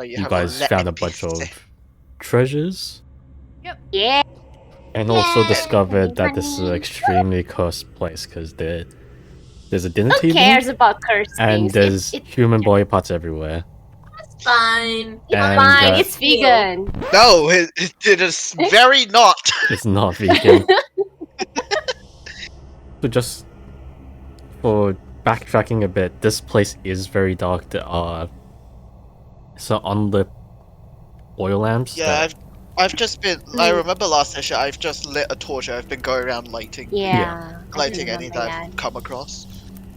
You guys found a bunch of treasures. Yep. Yeah. And also discovered that this is an extremely cursed place because there's a dinner Who table. cares about cursed and things? there's human body parts everywhere. It's fine. It's And, fine. It's vegan. No, it is very not. It's not vegan. So just for backtracking a bit, this place is very dark. There are some unlit oil lamps. Yeah, I've just been. I remember last session. I've just lit a torch. I've been going around lighting. Yeah. Lighting any that I've come across.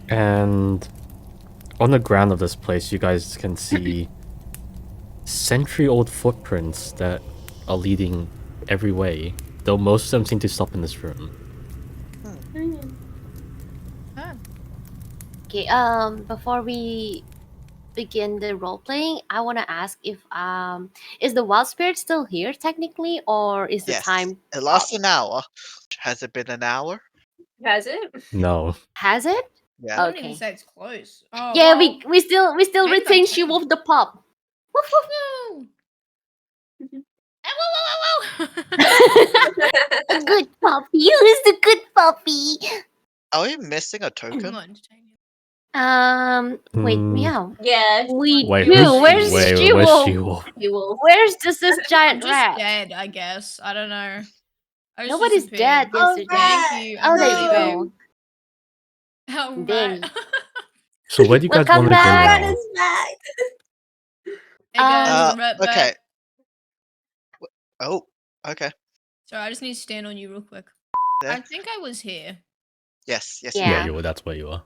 And on the ground of this place, you guys can see century-old footprints that are leading every way. Though most of them seem to stop in this room. Okay, before we begin the role playing, I want to ask if is the wild spirit still here technically, or is the Yes. time It lasts an hour. Has it been an hour? Has it? No. has it? Yeah. I don't Okay. even say it's close. Oh, Yeah, well, we still maybe retain I She can. Wolf the pup. Woof, woof. Woo! Whoa, whoa, whoa, whoa! A good puppy. Who's the good puppy? Are we missing a I'm token? not entertaining. Wait, Hmm. yeah. Yeah. We Wait, do. Where's where's She-Wolf? She-Wolf? You will. Where's this I'm giant just rat? dead, I guess. I don't know. I just Nobody's dead disappeared. yesterday. Thank you. I'm Oh, there you leaving. go. Oh, Dang. right. So where do you guys Welcome want to go back. now? is back. Hey guys, right Okay. back. Oh, okay. Sorry, I just need to stand on you real quick. There. I think I was here. Yes, yes. Yeah. Yeah, that's where you are.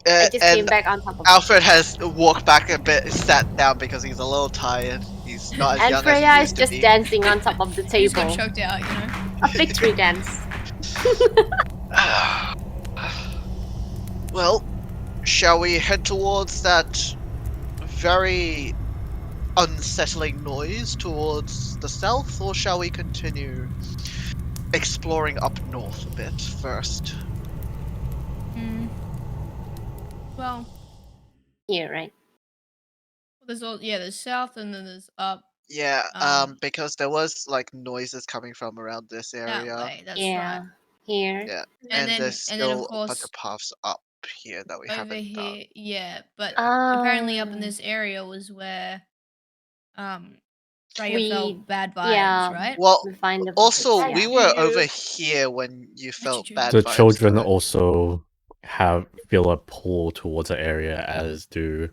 I just came And back on top of Alfred has walked back a bit, sat down because he's a little tired. He's not as and young Freya as he is used just to be. dancing on top of the I just got table. choked out, you know? A victory dance. Well, shall we head towards that very unsettling noise towards the south, or shall we continue exploring up north a bit first? Hmm. Well, Here, right? there's there's south and then there's up Yeah, Um, because there was like noises coming from around this that area. way. That's Yeah. right. Here. Yeah, And then there's and then of still a bunch course of paths up here that we over haven't done. here, yeah. But apparently up in Um, this area was where Freya we felt bad vibes, yeah. right? Well, We find the also puppets. we Yeah. were Mhm. over here when you felt true. bad The vibes. children though. also feel a pull towards the area, as do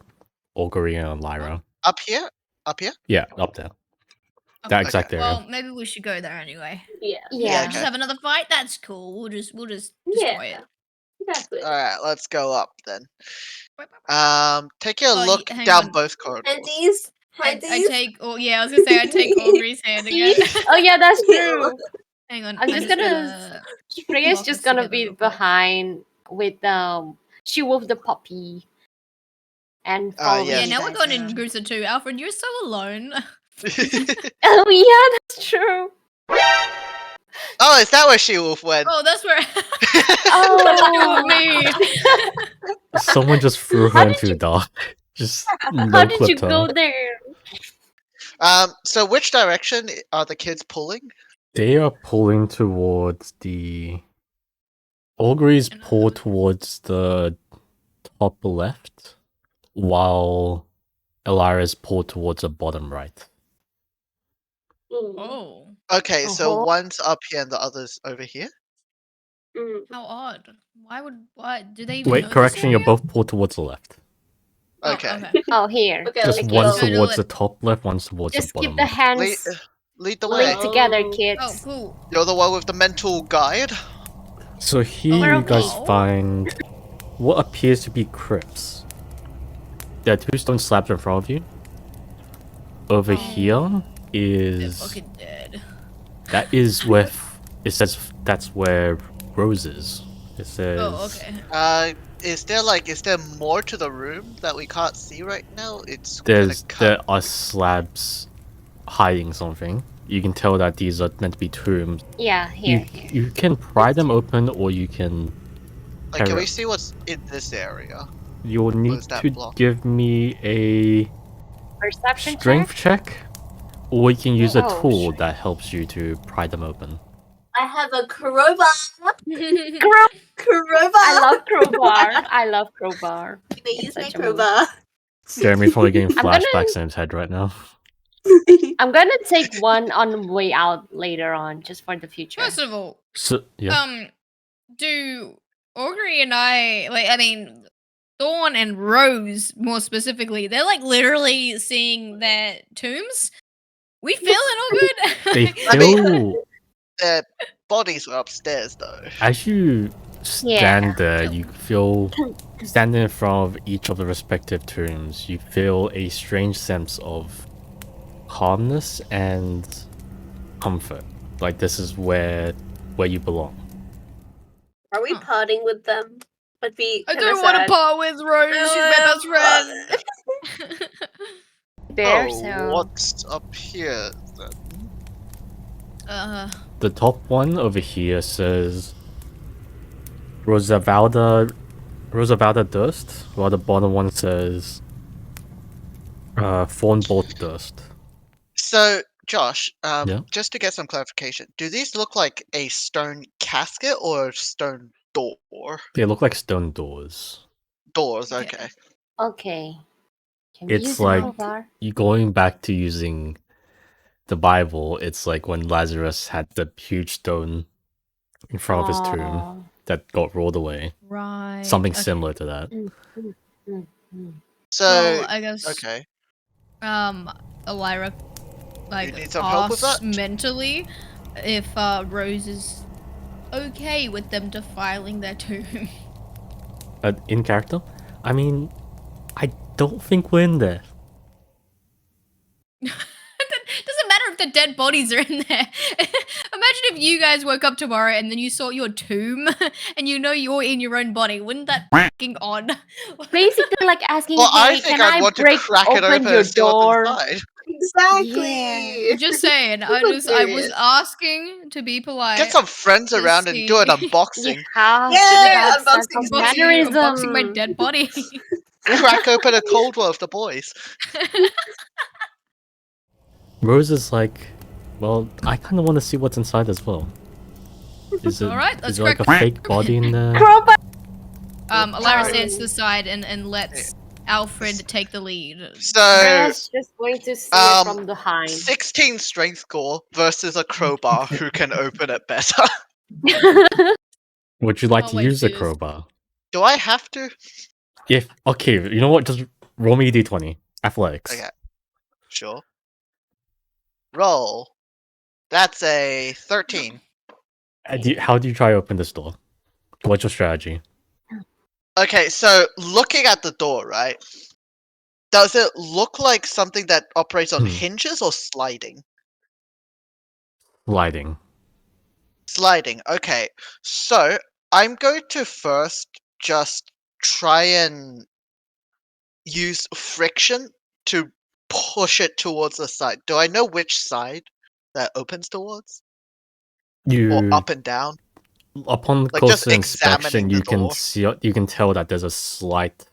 Augury and Lyra. Up here, up here. Yeah, up there. That exact area. Well, maybe we should go there anyway. Yeah. Yeah. Just have another fight. That's cool. We'll just destroy it. Exactly. All right, let's go up then. Take a Oh, look hang down on. both corridors. Handies. I Handies. take. Oh yeah, I was gonna say I take Augury's hand again. Oh yeah, that's true. Hang on. I'm just gonna. Freya's lock just us gonna together be real quick. behind with She Wolf the puppy. And follow yes. Yeah, you now we're guys going in around. groups of two. Alfred, you're so alone. Oh yeah, that's true. Oh, is that where She-Wolf went? Oh, that's where. Oh, me. Someone just threw her How did into the you- dark. Just How did you no-clipped her. go there? So which direction are the kids pulling? They are pulling towards the... Augury's pull towards the top left, while Elira's pull towards the bottom right. Oh, Okay, so Uh-huh. one's up here and the other's over here. how odd. Why do they? Wait, know this correction, you're area? both pulled towards the left. Oh, Okay. Oh, here. Okay, Just let's one's go. to towards the- the top left, one's towards Just the bottom keep the left. hands Lead the way. linked together, Oh. kids. Oh, cool. You're the one with the mental guide. So here Where you are guys we? find what appears to be crypts. There are two stone slabs in front of you. Over here They're is... fucking dead. That is where... It says that's where Rose is. It says... Oh, okay. Is there more to the room that we can't see right now? It's There kinda are slabs hiding something. You can tell that these are meant to be tombs. Yeah, here. You can pry them open, or you can... like, can carry we it. see what's in this area? You'll need is that to block? give me a Perception strength check? check, or you can use a Oh, tool strength. that helps you to pry them open. I have a crowbar. Crow- Crowbar. I love crowbar. I love crowbar. Can I use my Such a move. crowbar? Jeremy's probably getting I'm gonna flashbacks in his head right now. I'm gonna take one on the way out later on, just for the future. First of all, So yeah, do Augury and I mean Dawn and Rose more specifically, they're like literally seeing their tombs. We feeling all good? they I mean- feel Their bodies were upstairs though. as you stand there, you feel standing in front of each of the respective tombs. You feel a strange sense of calmness and comfort. Like this is where you belong. Are we Huh. parting with them? I'd be I kinda don't want to sad. part with Rose. She's my best friend. There, Oh, so what's up here then? The top one over here says Rosavalda Durst, while the bottom one says Thornbolt Durst. So, Josh, Yeah. just to get some clarification, do these look like a stone casket or a stone door? They look like stone doors. Doors, Okay. okay. okay. Can we It's use a like- crowbar? You going back to using the Bible, it's like when Lazarus had the huge stone in front of his tomb Aw. that got rolled away. Right. Something okay. similar to that. So, Well, I guess. okay. Elira, like, need some help with asks that? mentally if Rose is okay with them defiling their tomb. In character? I mean, I don't think we're in there. Doesn't matter if the dead bodies are in there. Imagine if you guys woke up tomorrow and then you saw your tomb and you know you're in your own body. Wouldn't that fucking odd? Basically, like asking, Well, hey, I think can I'd I want to break crack it open open your and see what's door? inside. Exactly. Just saying. I So was curious. asking to be polite. Get some friends to around and do an see- unboxing. Yeah, Yeah, to have unboxing some is Unboxing, unboxing my mannerism. dead body. Crack open a cold one of the boys. Rose is like, well, I kind of want to see what's inside as well. Is it, Alright, is let's there like a crack fake body in there? Crowbar. Elira Okay. stands to the side and lets Alfred take the lead. So, Freya's just going to see it from behind. 16 strength score versus a crowbar who can open it better. Would you like to Always use a do this. crowbar? Do I have to? If okay, you know what? Just roll me a d20. Athletics. Okay. Sure. Roll. That's a 13. How do you try to open this door? What's your strategy? Okay, so looking at the door, right? Does it look like something that operates on Hmm. hinges or sliding? Lighting. Sliding. Okay. So I'm going to first just try and use friction to push it towards the side. Do I know which side that opens towards? Or You up and down? upon Like, just closer inspection, examining the you can door. see, you can tell that there's a slight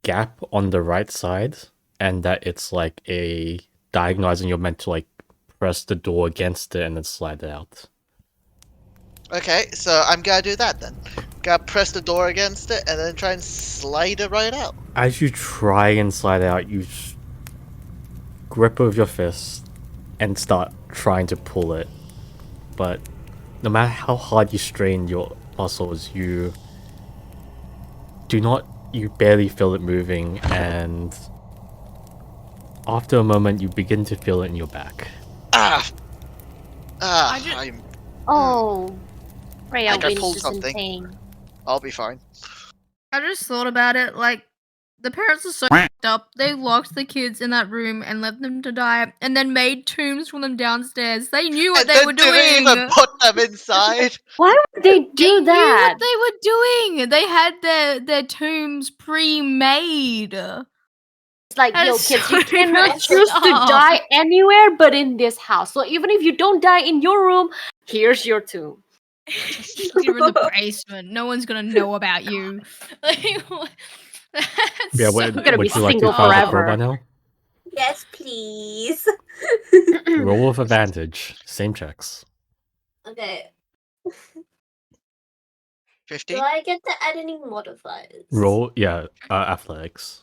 gap on the right side, and that it's like a diagonal, and you're meant to like press the door against it and then slide it out. Okay, so I'm gonna do that then. Gotta press the door against it and then try and slide it right out. As you try and slide it out, you grip it with your fist and start trying to pull it. But no matter how hard you strain your muscles, you barely feel it moving, and after a moment, you begin to feel it in your back. Ah! Ah, I ju- I'm... Oh, Freya Like I wins pulled just in something. pain. I'll be fine. I just thought about it, like, the parents are so f***ed up. They locked the kids in that room and left them to die, and then made tombs for them downstairs. They knew what And they then were didn't doing. even put them inside. Why would they They do knew that? what they were doing. They had their tombs pre-made. It's like, That yo, is kids, so you cannot messed choose to up. die anywhere but in this house. So even if you don't die in your room, here's your tomb. You're in the basement. No one's gonna know about you. Like, what? That's Yeah, so gonna would be you like to single try the forever. crowbar now? Yes, please. Roll with advantage. Same checks. Okay. 15? Do I get to add any modifiers? Roll, yeah, athletics.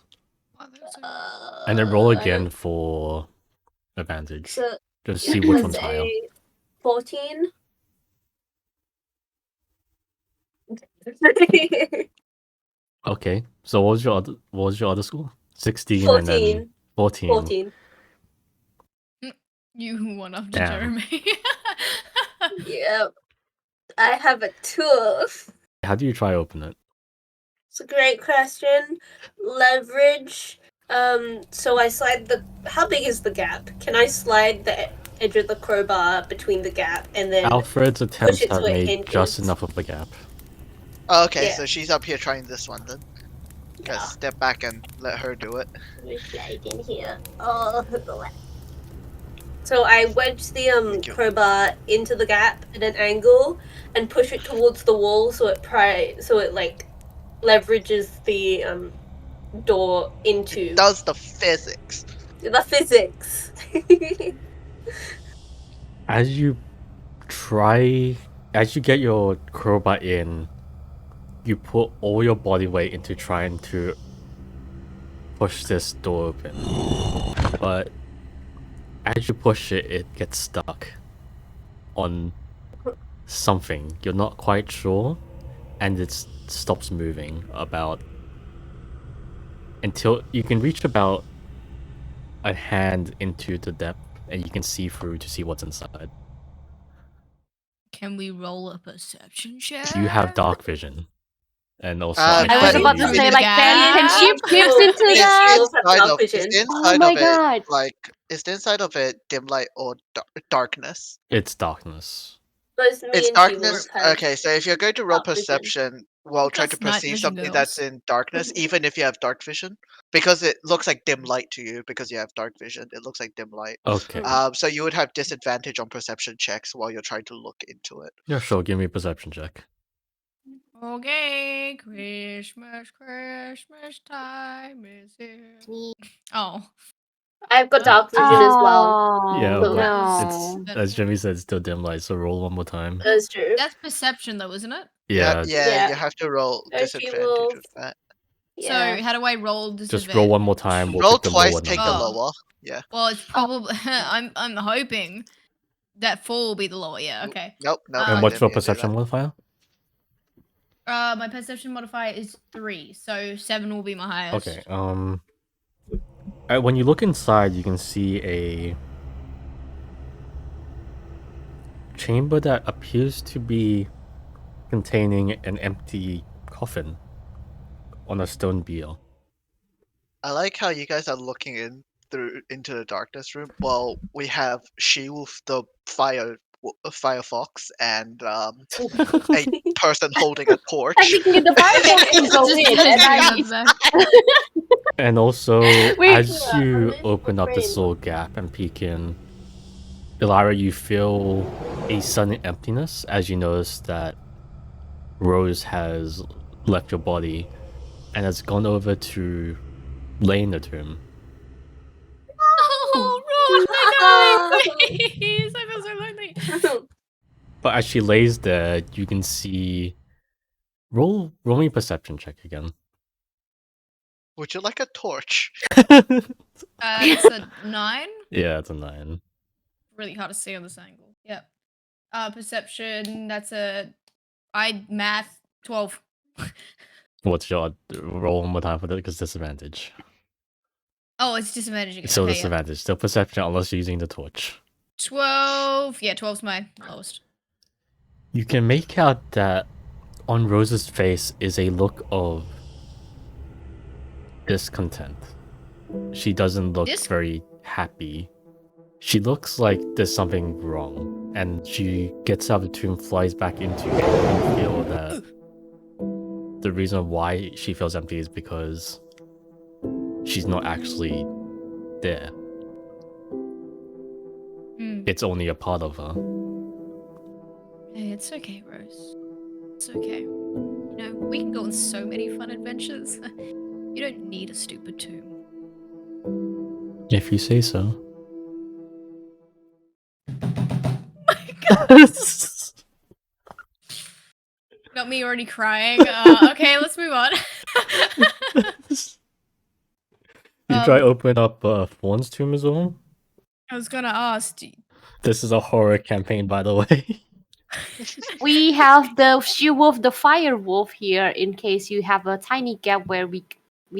Oh, those are- And then roll I again don't- for advantage. So Just see which that's one's higher. a 14. Okay. So what was your other score? 16 and then 14. 14. You won up to Damn. Jeremy. Yep. I have a 12. How do you try open it? It's a great question. Leverage. So I slide the. How big is the gap? Can I slide the edge of the crowbar between the gap and then? Alfred's attempts it have so it made just enters. enough of a gap. Oh, okay, Yeah. so she's up here trying this one then. Okay, Yeah. step back and let her do it. Let me slide in here. Oh. So I wedge the Thank you. crowbar into the gap at an angle and push it towards the wall so it like leverages the door into Does the physics. the physics. As you get your crowbar in, you put all your body weight into trying to push this door open. But as you push it, it gets stuck on something. You're not quite sure, and it stops moving until you can reach about a hand into the depth, and you can see through to see what's inside. Can we roll a perception check? You have dark vision, and also I I was But about to Through say, the like, gap? can she peeks Oh, into yes, that? yes. inside dark of, is vision. the Oh inside my of god. it like is the inside of it dim light or darkness? It's darkness. Both me It's and darkness. T-Warp have Okay, so if you're going to roll dark vision. perception while trying to That's night perceive vision, something that's girls. in darkness, even if you have dark vision, because it looks like dim light to you because you have dark vision, it looks like dim light. Okay. So you would have disadvantage on perception checks while you're trying to look into it. Yeah, sure. Give me a perception check. Okay, Christmas time is here. Oh, I've got dark vision as well. Oh, Yeah, but no. It's as Jimmy said, it's still dim light. So roll one more time. That's true. that's perception though, isn't it? Yeah, Yeah, Yeah. you have to roll Archie disadvantage will- with that. Yeah. So how do I roll this? just roll one more time. We'll Roll pick the twice, lower take number. the Oh. lower. Yeah. Well, it's probably I'm hoping that 4 will be the lower. Yeah, okay. Nope. Nope. And And I what's didn't your mean to do perception that. modifier? My perception modifier is 3, so 7 will be my highest. Okay. When you look inside, you can see a chamber that appears to be containing an empty coffin on a stone bier. I like how you guys are looking into the darkness room. Well, we have She-Wolf the Firefox and a person holding a torch. Technically, the firefox can go Just in, his and name I... at the back. And also, Wait. as Yeah, you I'm in open the up this frame. little gap and peek in, Ilara, you feel a sudden emptiness as you notice that Rose has left your body and has gone over to lay in the tomb. Oh, Rose, my darling, please! I feel so lonely. But as she lays there, you can see. Roll me a perception check again. Would you like a torch? It's a 9. Yeah, it's a 9. Really hard to see on this angle. Yep. Perception. That's math 12. What's your roll one more time for that? Because disadvantage. Oh, it's disadvantage again. Still Okay, yeah. disadvantage. Still perception unless you're using the torch. 12. Yeah, 12's my lowest. You can make out that on Rose's face is a look of discontent. She doesn't look very happy. She looks like there's something wrong, and she gets out of the tomb, flies back into it, and you feel that the reason why she feels empty is because she's not actually there. It's only a part of her. Hey, it's okay, Rose. It's okay. You know, we can go on so many fun adventures. You don't need a stupid tomb. If you say so. Got me already crying. Okay, let's move on. You try open up Fawn's tomb as well? I was gonna ask. This is a horror campaign, by the way. We have the she-wolf, the fire wolf here, in case you have a tiny gap where we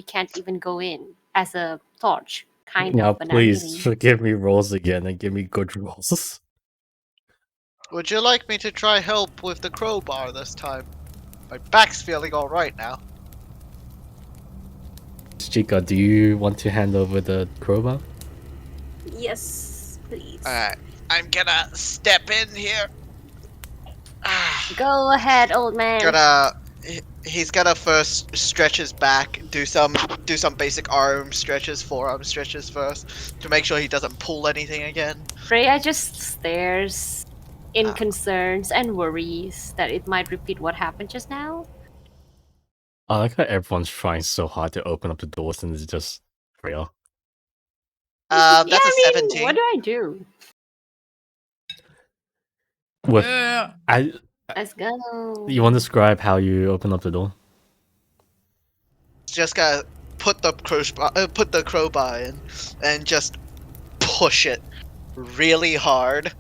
can't even go in as a torch, kind Now, of, but not please really. forgive me rolls again and give me good rolls. Would you like me to try help with the crowbar this time? My back's feeling alright now. Chika, do you want to hand over the crowbar? Yes, please. Alright, I'm gonna step in here. Go ahead, old man. He's gonna first stretch his back, do some basic arm stretches, forearm stretches first, to make sure he doesn't pull anything again. Freya just stares in concerns and worries that it might repeat what happened just now. I like how everyone's trying so hard to open up the doors and it's just real. That's yeah, a I mean, 17. what do I do? With Yeah. Let's go. you want to describe how you open up the door? Just gotta put the crowbar in and just push it really hard.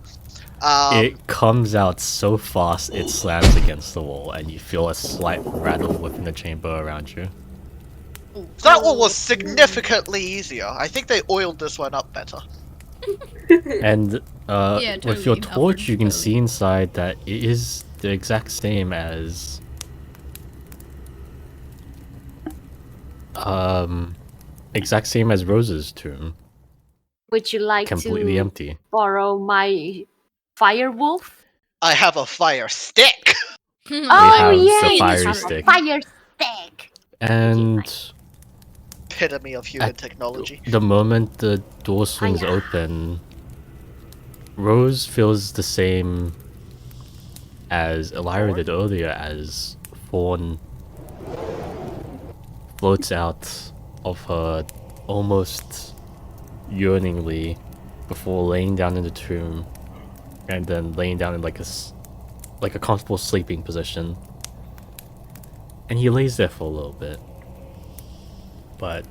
It comes out so fast it slams against the wall, and you feel a slight rattle within the chamber around you. That one was significantly easier. I think they oiled this one up better. And Yeah, with your totally, torch, Alfred, you can totally. see inside that it is the exact same as Rose's tomb, Would you like completely to empty. borrow my fire wolf? I have a fire stick. Oh have the yeah, you fiery have stick. a fire stick. And Epitome of human technology. the moment the door swings Hiya. open, Rose feels the same as Elira did earlier, as Fawn floats out of her almost yearningly before laying down in the tomb and then laying down in like a comfortable sleeping position. And he lays there for a little bit. But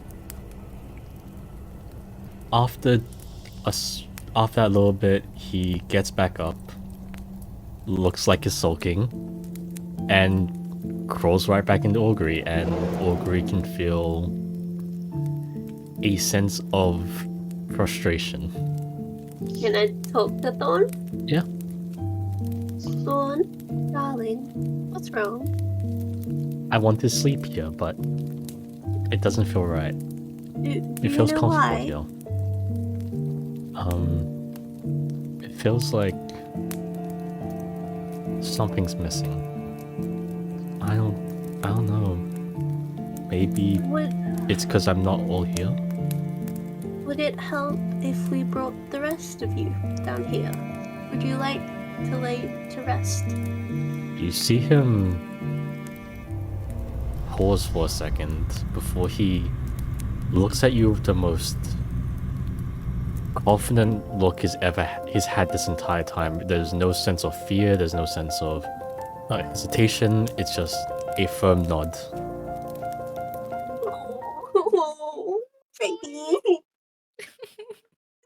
after that little bit, he gets back up, looks like he's sulking, and crawls right back into Augury, and Augury can feel a sense of frustration. Can I talk to Thorn? Yeah. Thorn, darling, what's wrong? I want to sleep here, but it doesn't feel right. Do It you feels know comfortable why? here. It feels like something's missing. I don't know. Maybe it's because I'm not all here. Would it help if we brought the rest of you down here? Would you like to lay to rest? You see him pause for a second before he looks at you with the most confident look he's had this entire time. There's no sense of fear, there's no sense of hesitation, it's just a firm nod. Oh, baby.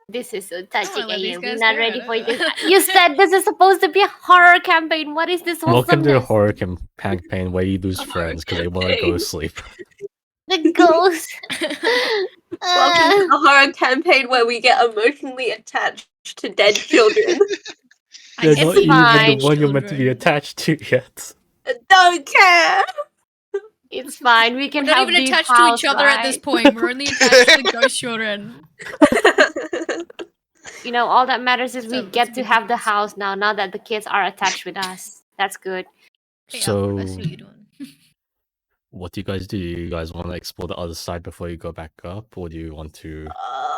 This is so touching. I love these We're guys not too, ready I for know. this. You said this is supposed to be a horror campaign. What is this Welcome to a wholesomeness? horror campaign where you lose friends because they want to go to sleep. The ghost. Welcome to the horror campaign where we get emotionally attached to dead children. They're It's not even fine. the one you're meant to be attached to yet. Don't care. It's fine. We can We're not help even these attached to house, each other at this right? point. We're only attached to the ghost children. You know, all that matters is we That's a get to big have the difference. house now that the kids are attached with us. That's good. Hey, So, Alfred, I see what you're doing. what do you guys do? Do you guys want to explore the other side before you go back up, or do you want to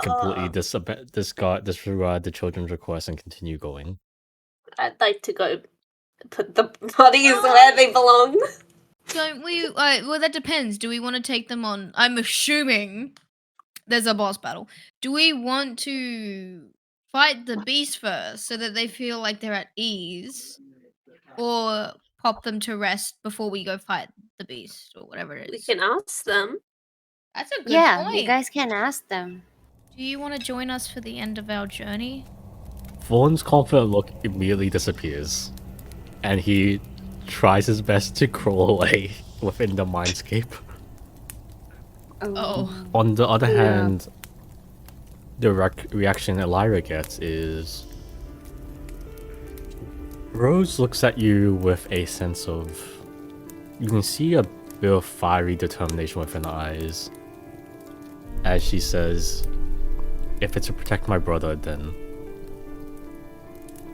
completely disregard the children's request and continue going? I'd like to go put the bodies where they belong. Don't we? Well, that depends. Do we want to take them on? I'm assuming there's a boss battle. Do we want to fight the beast first so that they feel like they're at ease, or pop them to rest before we go fight the beast or whatever it We is? can ask them. That's a good Yeah, point. you guys can ask them. Do you want to join us for the end of our journey? Vaughn's confident look immediately disappears, and he tries his best to crawl away within the mindscape. Oh. On the other Yeah. hand, the reaction Elira gets is Rose looks at you with a sense of, you can see a bit of fiery determination within her eyes as she says, if it's to protect my brother, then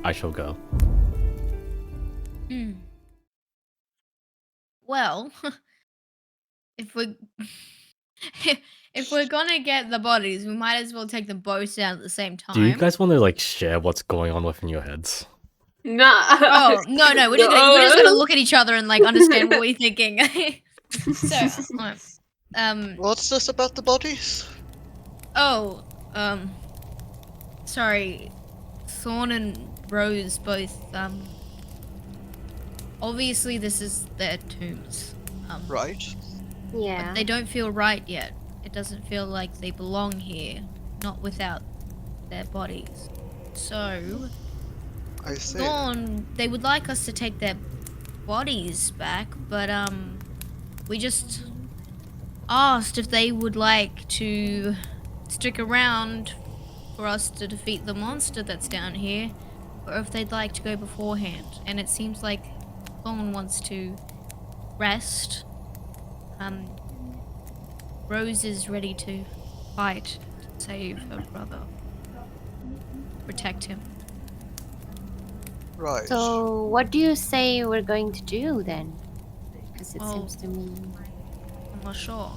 I shall go. Hmm. Well, if we if we're gonna get the bodies, we might as well take them both down at the same time. Do you guys want to like share what's going on within your heads? No. Oh no, we're just gonna look at each other and like understand what we're thinking. So, alright. What's this about the bodies? Oh, sorry, Thorn and Rose both. Obviously this is their tombs. Right. Yeah. But they don't feel right yet. It doesn't feel like they belong here, not without their bodies. So, I see. Dawn, they would like us to take their bodies back, but we just asked if they would like to stick around for us to defeat the monster that's down here, or if they'd like to go beforehand. And it seems like Dawn wants to rest. Rose is ready to fight to save her brother, protect him. Right. So, what do you say we're going to do then? Because it Oh. seems to me. I'm not sure.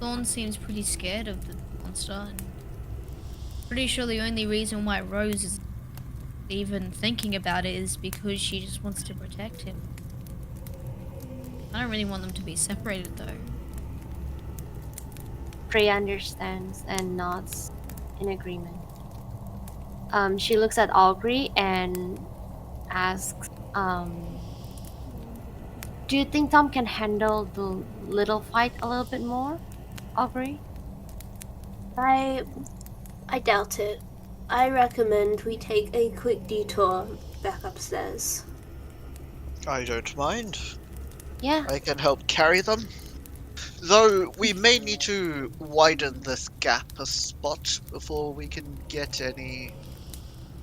Thorn seems pretty scared of the monster. And pretty sure the only reason why Rose is even thinking about it is because she just wants to protect him. I don't really want them to be separated though. Frey understands and nods in agreement. She looks at Aubrey and asks, do you think Tom can handle the little fight a little bit more, Aubrey? I doubt it. I recommend we take a quick detour back upstairs. I don't mind. Yeah. I can help carry them. Though we may need to widen this gap a spot before we can get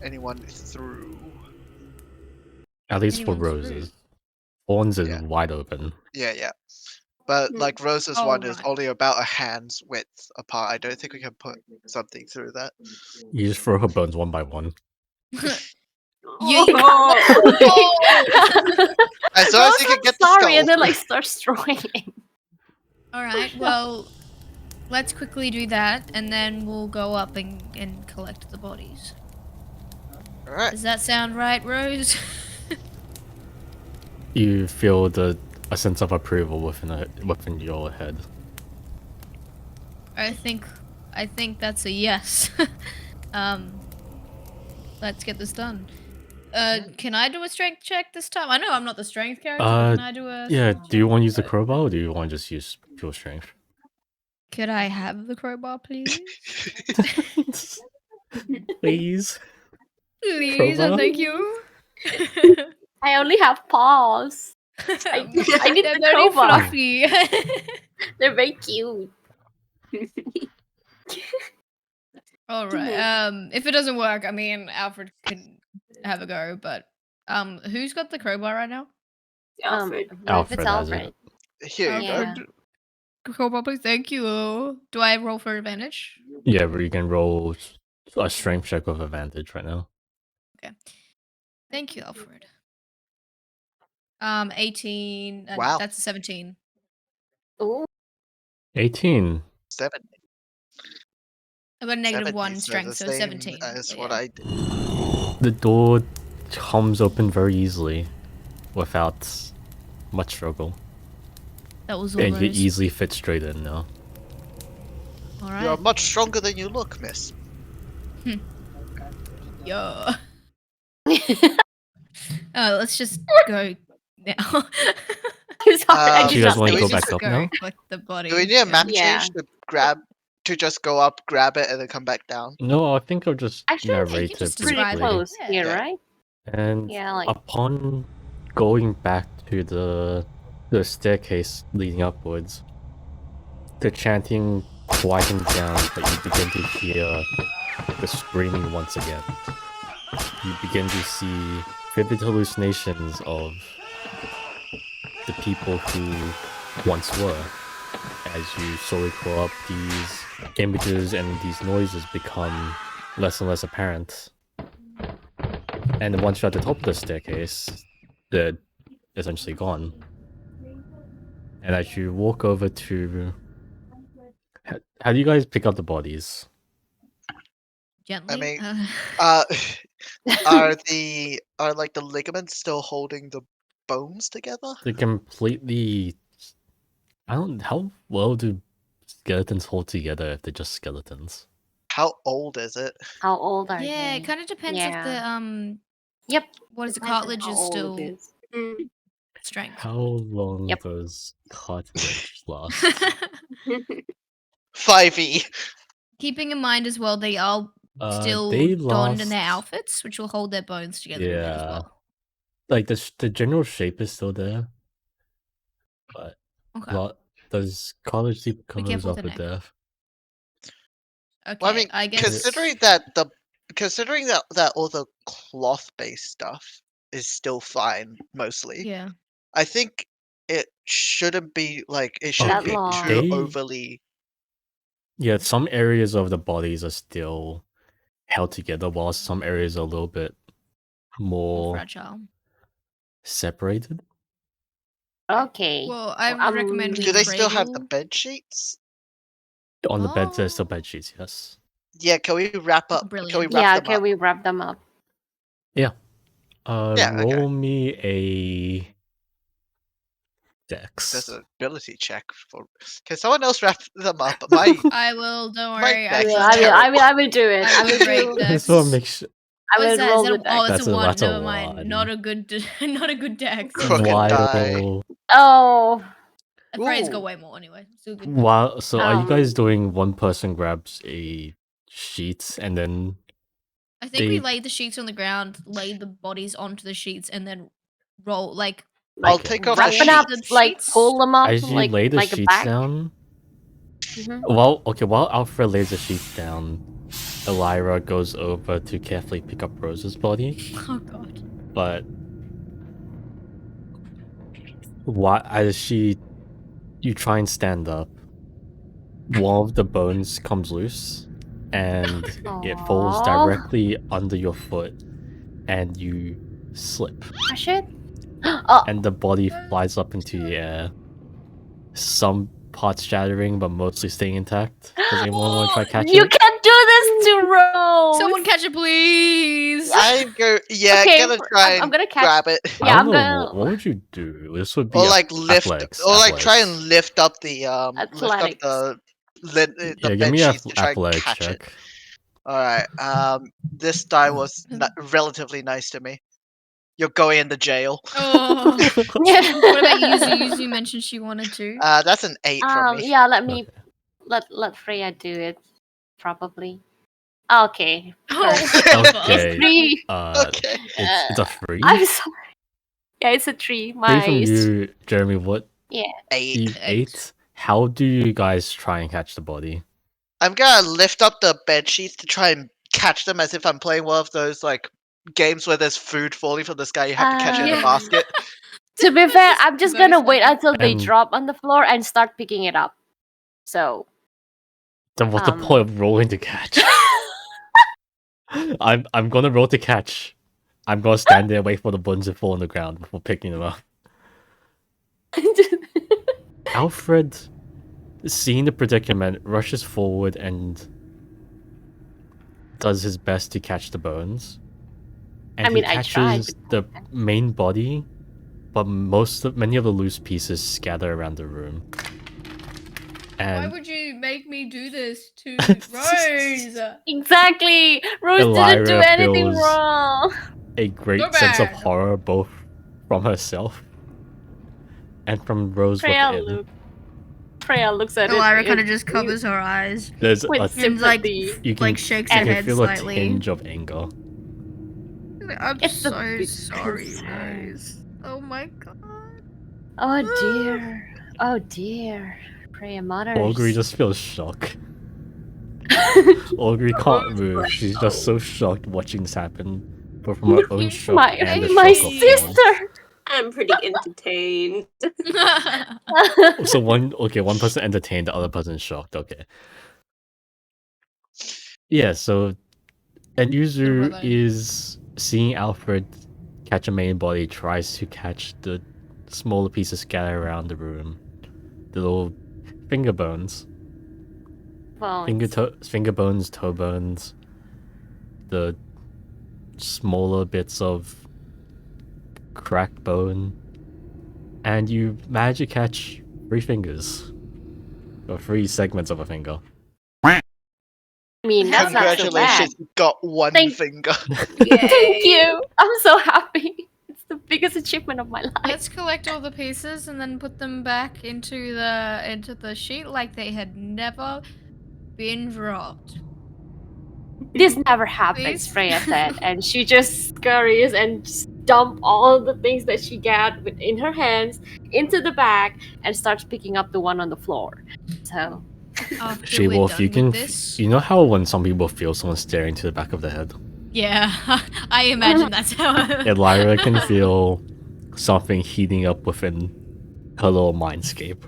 anyone through. At least for Anyone through. Rose's. Vaughn's is Yeah. wide open. Yeah. But Hmm. like Rose's Oh, one is right. only about a hand's width apart. I don't think we can put something through that. You just throw her bones one by one. As long as you can get the sorry, skull. and then like starts throwing it. Alright, well, let's quickly do that and then we'll go up and collect the bodies. Alright. Does that sound right, Rose? You feel a sense of approval within your head. I think that's a yes. Let's get this done. Can I do a strength check this time? I know I'm not the strength character, but can I do a Yeah, strength do you want to use the crowbar or do you want to just use pure strength? Could I have the crowbar, please? Please. Please, Crowbar? and thank you. I only have paws. I need They're the very crowbar. fluffy. They're very cute. All right. If it doesn't work, I mean, Alfred can have a go. But who's got the crowbar right now? Alfred. Alfred It's has it. Alfred. Here you Yeah. go. Crowbar, please. Thank you. Do I roll for advantage? Yeah, but you can roll a strength check with advantage right now. Thank you, Alfred. 18. Wow. That's a 17. Ooh. 18. 7. I got a negative 1 70, strength, the so same 17. As but what yeah. I did. The door comes open very easily without much struggle. That was all And you those. easily fit straight in now. All You're right. much stronger than you look, miss. Yo. Let's just go now. Sorry, I Do Do did you guys not want do to we go think just back up go now? collect the body. Do we need a map Yeah. change to just go up, grab it, and then come back down? No, I think I'll just Actually, I think narrate you it just pretty describe briefly. close Yeah. here, Yeah. right? And Yeah, like upon going back to the staircase leading upwards, the chanting quietens down, but you begin to hear the screaming once again. You begin to see vivid hallucinations of the people who once were. As you slowly pull up, these images and these noises become less and less apparent. And then once you're at the top of the staircase, they're essentially gone. And as you walk over to... How do you guys pick up the bodies? Gently. I mean, Uh, are like the ligaments still holding the bones together? They're completely... How well do skeletons hold together if they're just skeletons? How old is it? how old are yeah, they? it kind of depends if Yeah. the Yep. what is the Depends on cartilage how is old still it is. Mm. strength. How long Yep. does cartilage last? 5e. Keeping in mind as well, they are still They donned in their last... outfits, which will hold their bones together a bit as Yeah. well. Like the general shape is still there, but Okay. does cartilage become careful with after the neck. death? Okay. Well, I mean, I guess. considering that all the cloth-based stuff is still fine mostly, Yeah. I think it shouldn't be like it Oh, shouldn't That be long. too They- overly. Yeah, some areas of the bodies are still held together, while some areas are a little bit More more fragile. separated. Okay. Well, I Well, recommend we Do they still have the cradle- bed sheets? On the bed, there's still Oh. bed sheets, yes. Yeah, can we wrap up? Can we Brilliant. wrap Yeah, them can up? we wrap them up? Yeah, okay. Roll me a There's dex. an ability check for. Can someone else wrap them up? My I will. Don't My worry. I dex will, is I will, I terrible. will, I will do it. I I'm will great do. there. I just want to make sure. I will What's that? roll Is that with a, that. oh, that's That's a a- one. that's a Never mind. one. Not a good. Not a good dex. Crooked die. While Oh, Freya's Ooh. got way more anyway. Still good. so are you guys Um, doing one person grabs a sheet and then I think we they- laid the sheets on the ground, laid the bodies onto the sheets, and then roll like I'll Okay. take off wrap the it up, sheets. like sheets? pull them up, as you like lay the a sheets bag. down? Mhm. While Alfred lays the sheets down, Elira goes over to carefully pick up Rose's body, Oh god. but you try and stand up, one of the bones comes loose, and it falls Aw. directly under your foot, and you slip, Crush it. Oh, and the body flies up into the air. Some parts shattering, but mostly staying intact. Does anyone want to try catching you it? can't do this to Rose. Someone catch it, please. I'm go. Yeah, Okay, gonna try I'm and gonna catch- grab it, I Yeah, don't I'm know. gonna. What would you do? This would be or like lift, athletics. or like try athletics. and lift up the Athletics. the Yeah, give bed me an sheets to try and athletics catch it. check. All right. This die was relatively nice to me. You're going into jail. Oh. Yeah. What about Yuzu? Yuzu mentioned she wanted to. That's an 8 from me. Yeah, let me Okay. let Freya do it. Probably. Okay. Oh. Okay. 3. Okay. It's a 3. I'm sorry. Yeah, it's a 3. 3 from My you, Jeremy. What? 8. You 8. How do you guys try and catch the body? I'm gonna lift up the bed sheets to try and catch them as if I'm playing one of those like games where there's food falling from the sky. You have to catch it in a Yeah. basket. To be fair, I'm just Very gonna wait funny. until they And- drop on the floor and start picking it up. So Then what's the point of rolling to catch? I'm gonna roll to catch. I'm gonna stand there and wait for the buns to fall on the ground before picking them up. Alfred, seeing the predicament, rushes forward and does his best to catch the bones. And I mean, he I tried, catches the main body, but many of the loose pieces scatter around the room. Why And would you make me do this to Rose? Exactly. Rose didn't do Elira anything feels wrong. a great So sense of bad. horror both from herself and from Rose Freya within. looks at Elira it. kind of just covers her eyes There's with a and like sympathy. you can shakes you her can head feel slightly. a tinge of anger. I'm It's a so big sorry, concern. Rose. Oh my god. Oh dear. Oh dear. Freya mutters. Augury just feels shocked. Augury can't move. She's just so shocked watching this happen, both from her own shock my and the my shock of Thorn. sister. I'm pretty entertained. So one person entertained, the other person shocked. Okay. Yeah. So, and Yuzu brother. is seeing Alfred catch a main body, tries to catch the smaller pieces scattered around the room, the little finger bones. Finger bones, toe bones, the smaller bits of cracked bone, and you manage to catch 3 fingers, or 3 segments of a finger. I mean, that's not so bad. Congratulations, you got one finger. Thank you. I'm so happy. It's the biggest achievement of my life. Let's collect all the pieces and then put them back into the sheet like they had never been dropped. This never happens, Please? Freya said, and she just scurries and just dump all the things that she got in her hands into the bag and starts picking up the one on the floor. So, After She we're Wolf, done you can with this, you know how when some people feel someone staring to the back of the head? yeah, I imagine that's how. Elira can feel something heating up within her little mindscape,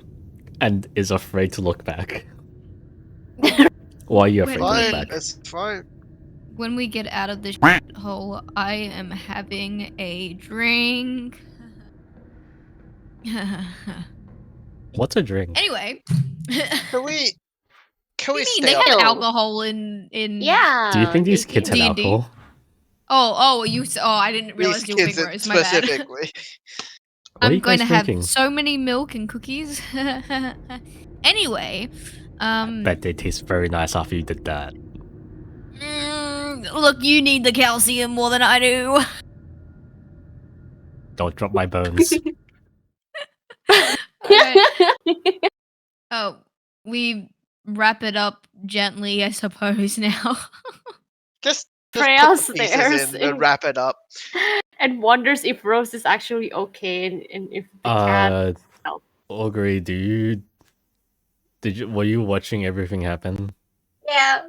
and is afraid to look back. Why are you afraid to look Fine, back? it's fine. When we get out of this hole, I am having a drink. What's a drink? Anyway. Can we They stay have up? alcohol in yeah. Do you think these kids had D&D? alcohol? Oh, I didn't realize These you were kids being Rose. My bad. specifically. What are I'm you going guys to drinking? have so many milk and cookies. Anyway, Bet they taste very nice after you did that. look, you need the calcium more than I do. Don't drop my bones. Okay. Oh, we wrap it up gently, I suppose. Now. Just Freya put the pieces stares in and wrap it up. and wonders if Rose is actually okay and if the cat. Augury, were you watching everything happen? Yeah,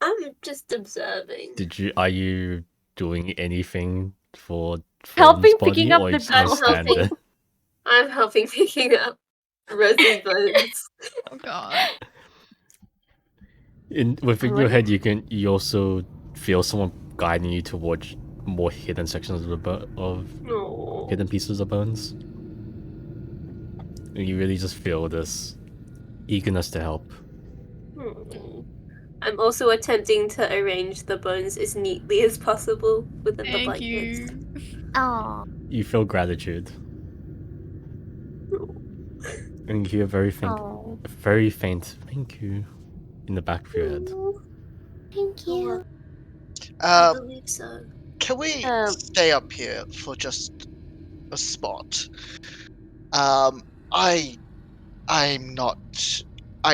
I'm just observing. Are you doing anything for Helping Thorn's picking body, up or the you just gonna bones. stand there? I'm helping picking up Rose's bones. Oh God. Within your head, you also feel someone guiding you towards more hidden sections of No. hidden pieces of bones. And you really just feel this eagerness to help. I'm also attempting to arrange the bones as neatly as possible within the Thank blankets. you. Oh. You feel gratitude. And you hear a very faint thank you in the back of your head. Thank you. I believe so. Can we stay up here for just a spot? I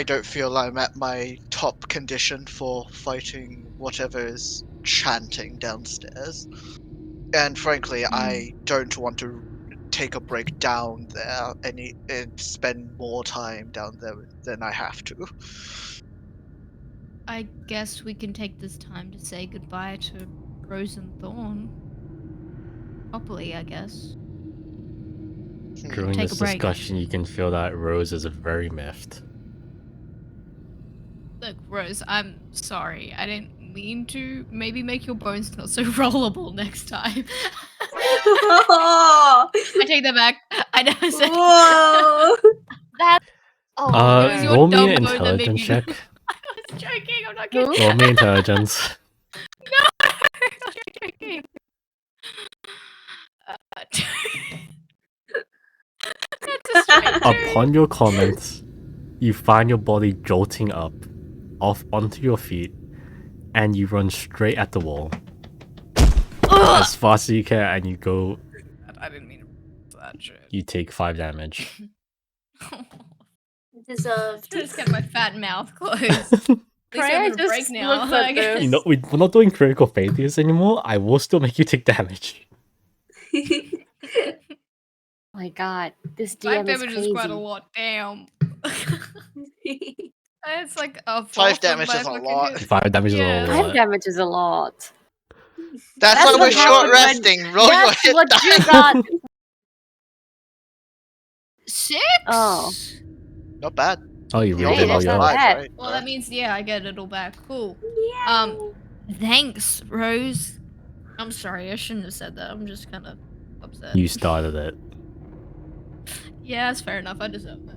don't feel I'm at my top condition for fighting whatever is chanting downstairs. And frankly, I don't want to take a break down there and spend more time down there than I have to. I guess we can take this time to say goodbye to Rose and Thorn. Properly, I guess. During Take this a break. discussion, you can feel that Rose is very miffed. Look, Rose, I'm sorry. I didn't mean to maybe make your bones not so rollable next time. Oh, I take that back. I never said whoa! That. Oh. It was your Roll me dumb an bone that made intelligence me- check. I was joking. I'm not kidding. Roll me intelligence. No, I'm joking. Straight to- Upon your comments, you find your body jolting up, off onto your feet, and you run straight at the wall as fast as you can, and you go. I didn't mean to do that shit. You take 5 damage. Deserved. I just get my fat mouth closed. At least Freya I'm gonna break just now. looks at I guess. this. You know, we're not doing critical failures anymore. I will still make you take damage. My god, this 5 DM is damage crazy. is quite a lot. Damn. It's like a 5 4 damage from is my a fucking lot. hit. 5 damage Yeah. is a 5 lot. damage is a lot. That's why That's we're what short happened when- resting. Roll your That's hit what die. you got. 6? Oh. Not bad. Oh, you You rolled only it Hey, all that's lost not yours. 5, bad. right? Well, that means, yeah, I get it all back. Cool. Yay. Thanks, Rose. I'm sorry, I shouldn't have said that. I'm just kind of upset. You started it. Yeah, that's fair enough. I deserve that.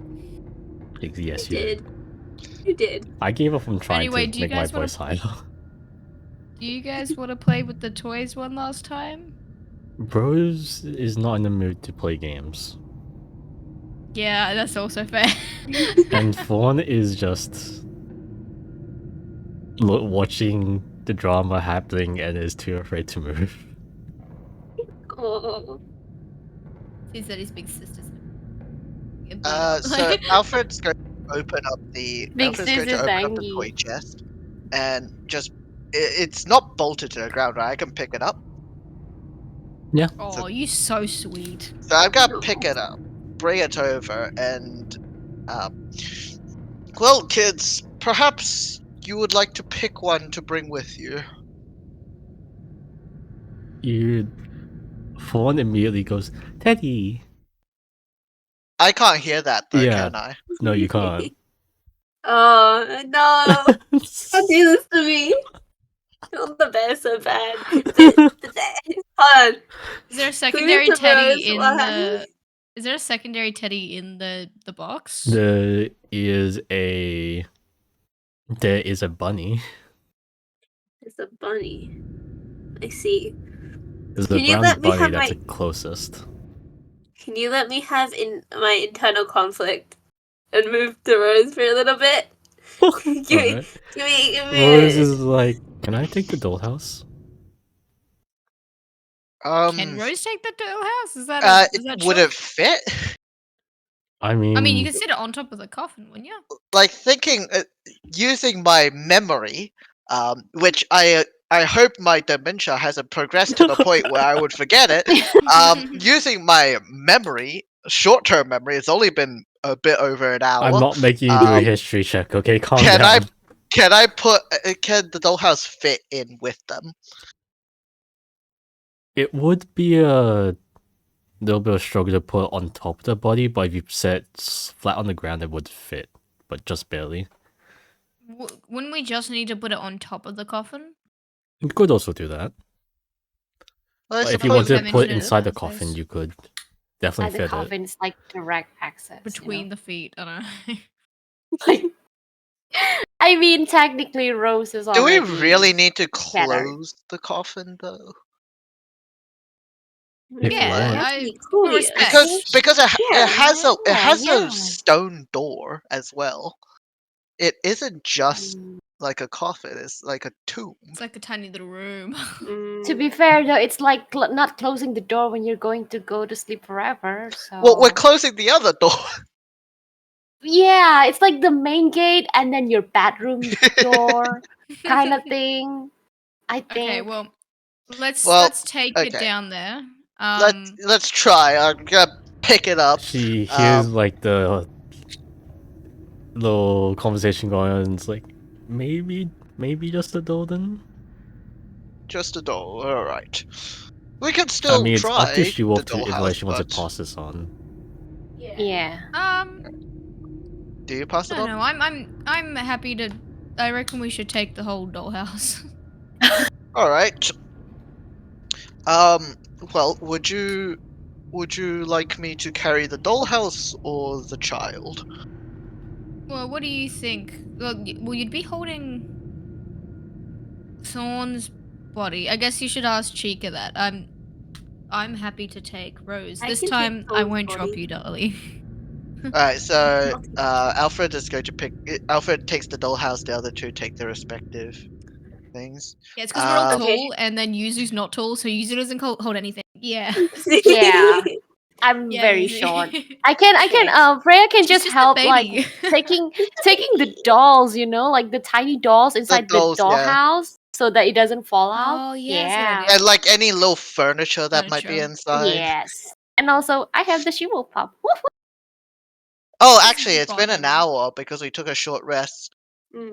Yes, You you did. You did. I gave up on trying Anyway, to do you make my guys wanna voice higher. Do you guys want to play with the toys one last time? Bros is not in the mood to play games. Yeah, that's also fair. And Fawn is just watching the drama happening and is too afraid to move. Oh. He said his big sister's. So Alfred's going to open up the Big Alfred's going to sis is open up the angry. toy chest and just it's not bolted to the ground, right? I can pick it up. Oh, you so sweet. So I'm gonna pick it up, bring it over, and well, kids, perhaps you would like to pick one to bring with you. Fawn immediately goes, Teddy. I can't hear that though, Yeah. can I? No, you can't. Oh no! Don't do this to me. Oh, the bear's so bad. Hold on. Is there a secondary to teddy Rose, in what the? happened? Is there a secondary teddy in the box? There is a bunny. It's a bunny. I see. There's a Can you brown let me bunny have that's my- the closest. Can you let me have in my internal conflict and move to Rose for a little bit? give me, Alright. give me, give me. Rose is like, can I take the dollhouse? Can Rose take the dollhouse? Is that? Is that would sure? it fit? I mean, I mean, you can sit it on top of the coffin, wouldn't you? Like thinking, using my memory, which I hope my dementia hasn't progressed to the point where I would forget it. Using my memory, short-term memory, it's only been a bit over an hour. I'm not making you do a um, history check, okay? Calm can down. Can I put? Can the dollhouse fit in with them? It would be a little bit of struggle to put on top of the body, but if you set flat on the ground, it would fit, but just barely. Wouldn't we just need to put it on top of the coffin? You could also do that. Well, I But if you suppose wanted to dimension put it it inside the downstairs. coffin, you could definitely Like the fit it. coffin's like direct access. Between the feet, I don't know. the. I mean, technically, Rose is Do we already really need to better. close the coffin though? If you Yeah, want. I Cool, respect. Because Yeah, it has yeah. a stone door as well. It isn't just like a coffin; it's like a tomb. It's like a tiny little room. To be fair, though, it's like not closing the door when you're going to go to sleep forever. So Well, we're closing the other door. yeah, it's like the main gate and then your bedroom door kind of thing. I think. Okay, well, let's Well, take it okay. down there. Let's try. I'm gonna pick it up. She hears like the little conversation going on, and it's like, maybe just a door then? Just a door. All right. We can still I mean, it's try up to she the wolf to if dollhouse, she wants to but pass this on. Yeah. do you pass I it don't on? know. I'm happy to. I reckon we should take the whole dollhouse. All right. Well, would you like me to carry the dollhouse or the child? Well, what do you think? Well, you'd be holding Thorn's body. I guess you should ask Chika that. I'm happy to take Rose. I This can take time, I Thorn's won't drop body. you, Dolly. Alright, so Alfred is going to pick. Alfred takes the dollhouse. The other two take their respective things. Yeah, it's because we're all Okay. tall, and then Yuzu's not tall, so Yuzu doesn't hold anything. Yeah. Yeah. I'm Yeah, very Yuzu. short. Freya can She's just just a help baby. taking the dolls, like the tiny dolls inside the dolls, yeah. dollhouse so that it doesn't fall out. Oh, yeah, that's a good idea. And like any little furniture that might be Furniture. inside. Yes. And also I have the she-wolf pup. Woof, woof. Oh, This is actually, it's been an fun. hour because we took a short rest.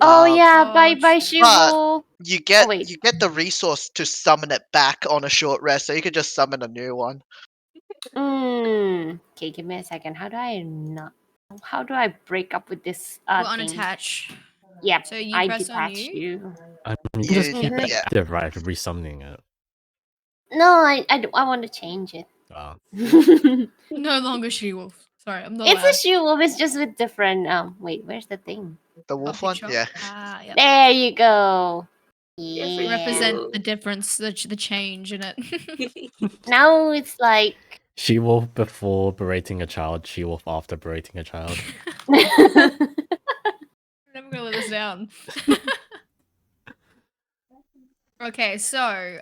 Oh yeah, bye Oh, bye true. she-wolf. You get wait. you get the resource to summon it back on a short rest, so you could just summon a new one. Okay, give me a second. How do I break up with this We'll thing? unattach. Yep, So you I press on detach you. you. You can just You- keep it yeah. active, right? If you're resummoning it. No, I want to change it. Oh. No longer she-wolf. Sorry, I'm not It's allowed. a she-wolf. It's just with different. Wait, where's the thing? The Oh, wolf one? picture. Yeah. Ah, yep. There you go. Different Yeah. Represent the difference, the change in it. Now it's like. She-wolf before berating a child, she-wolf after berating a child. I'm never gonna let this down. Okay, so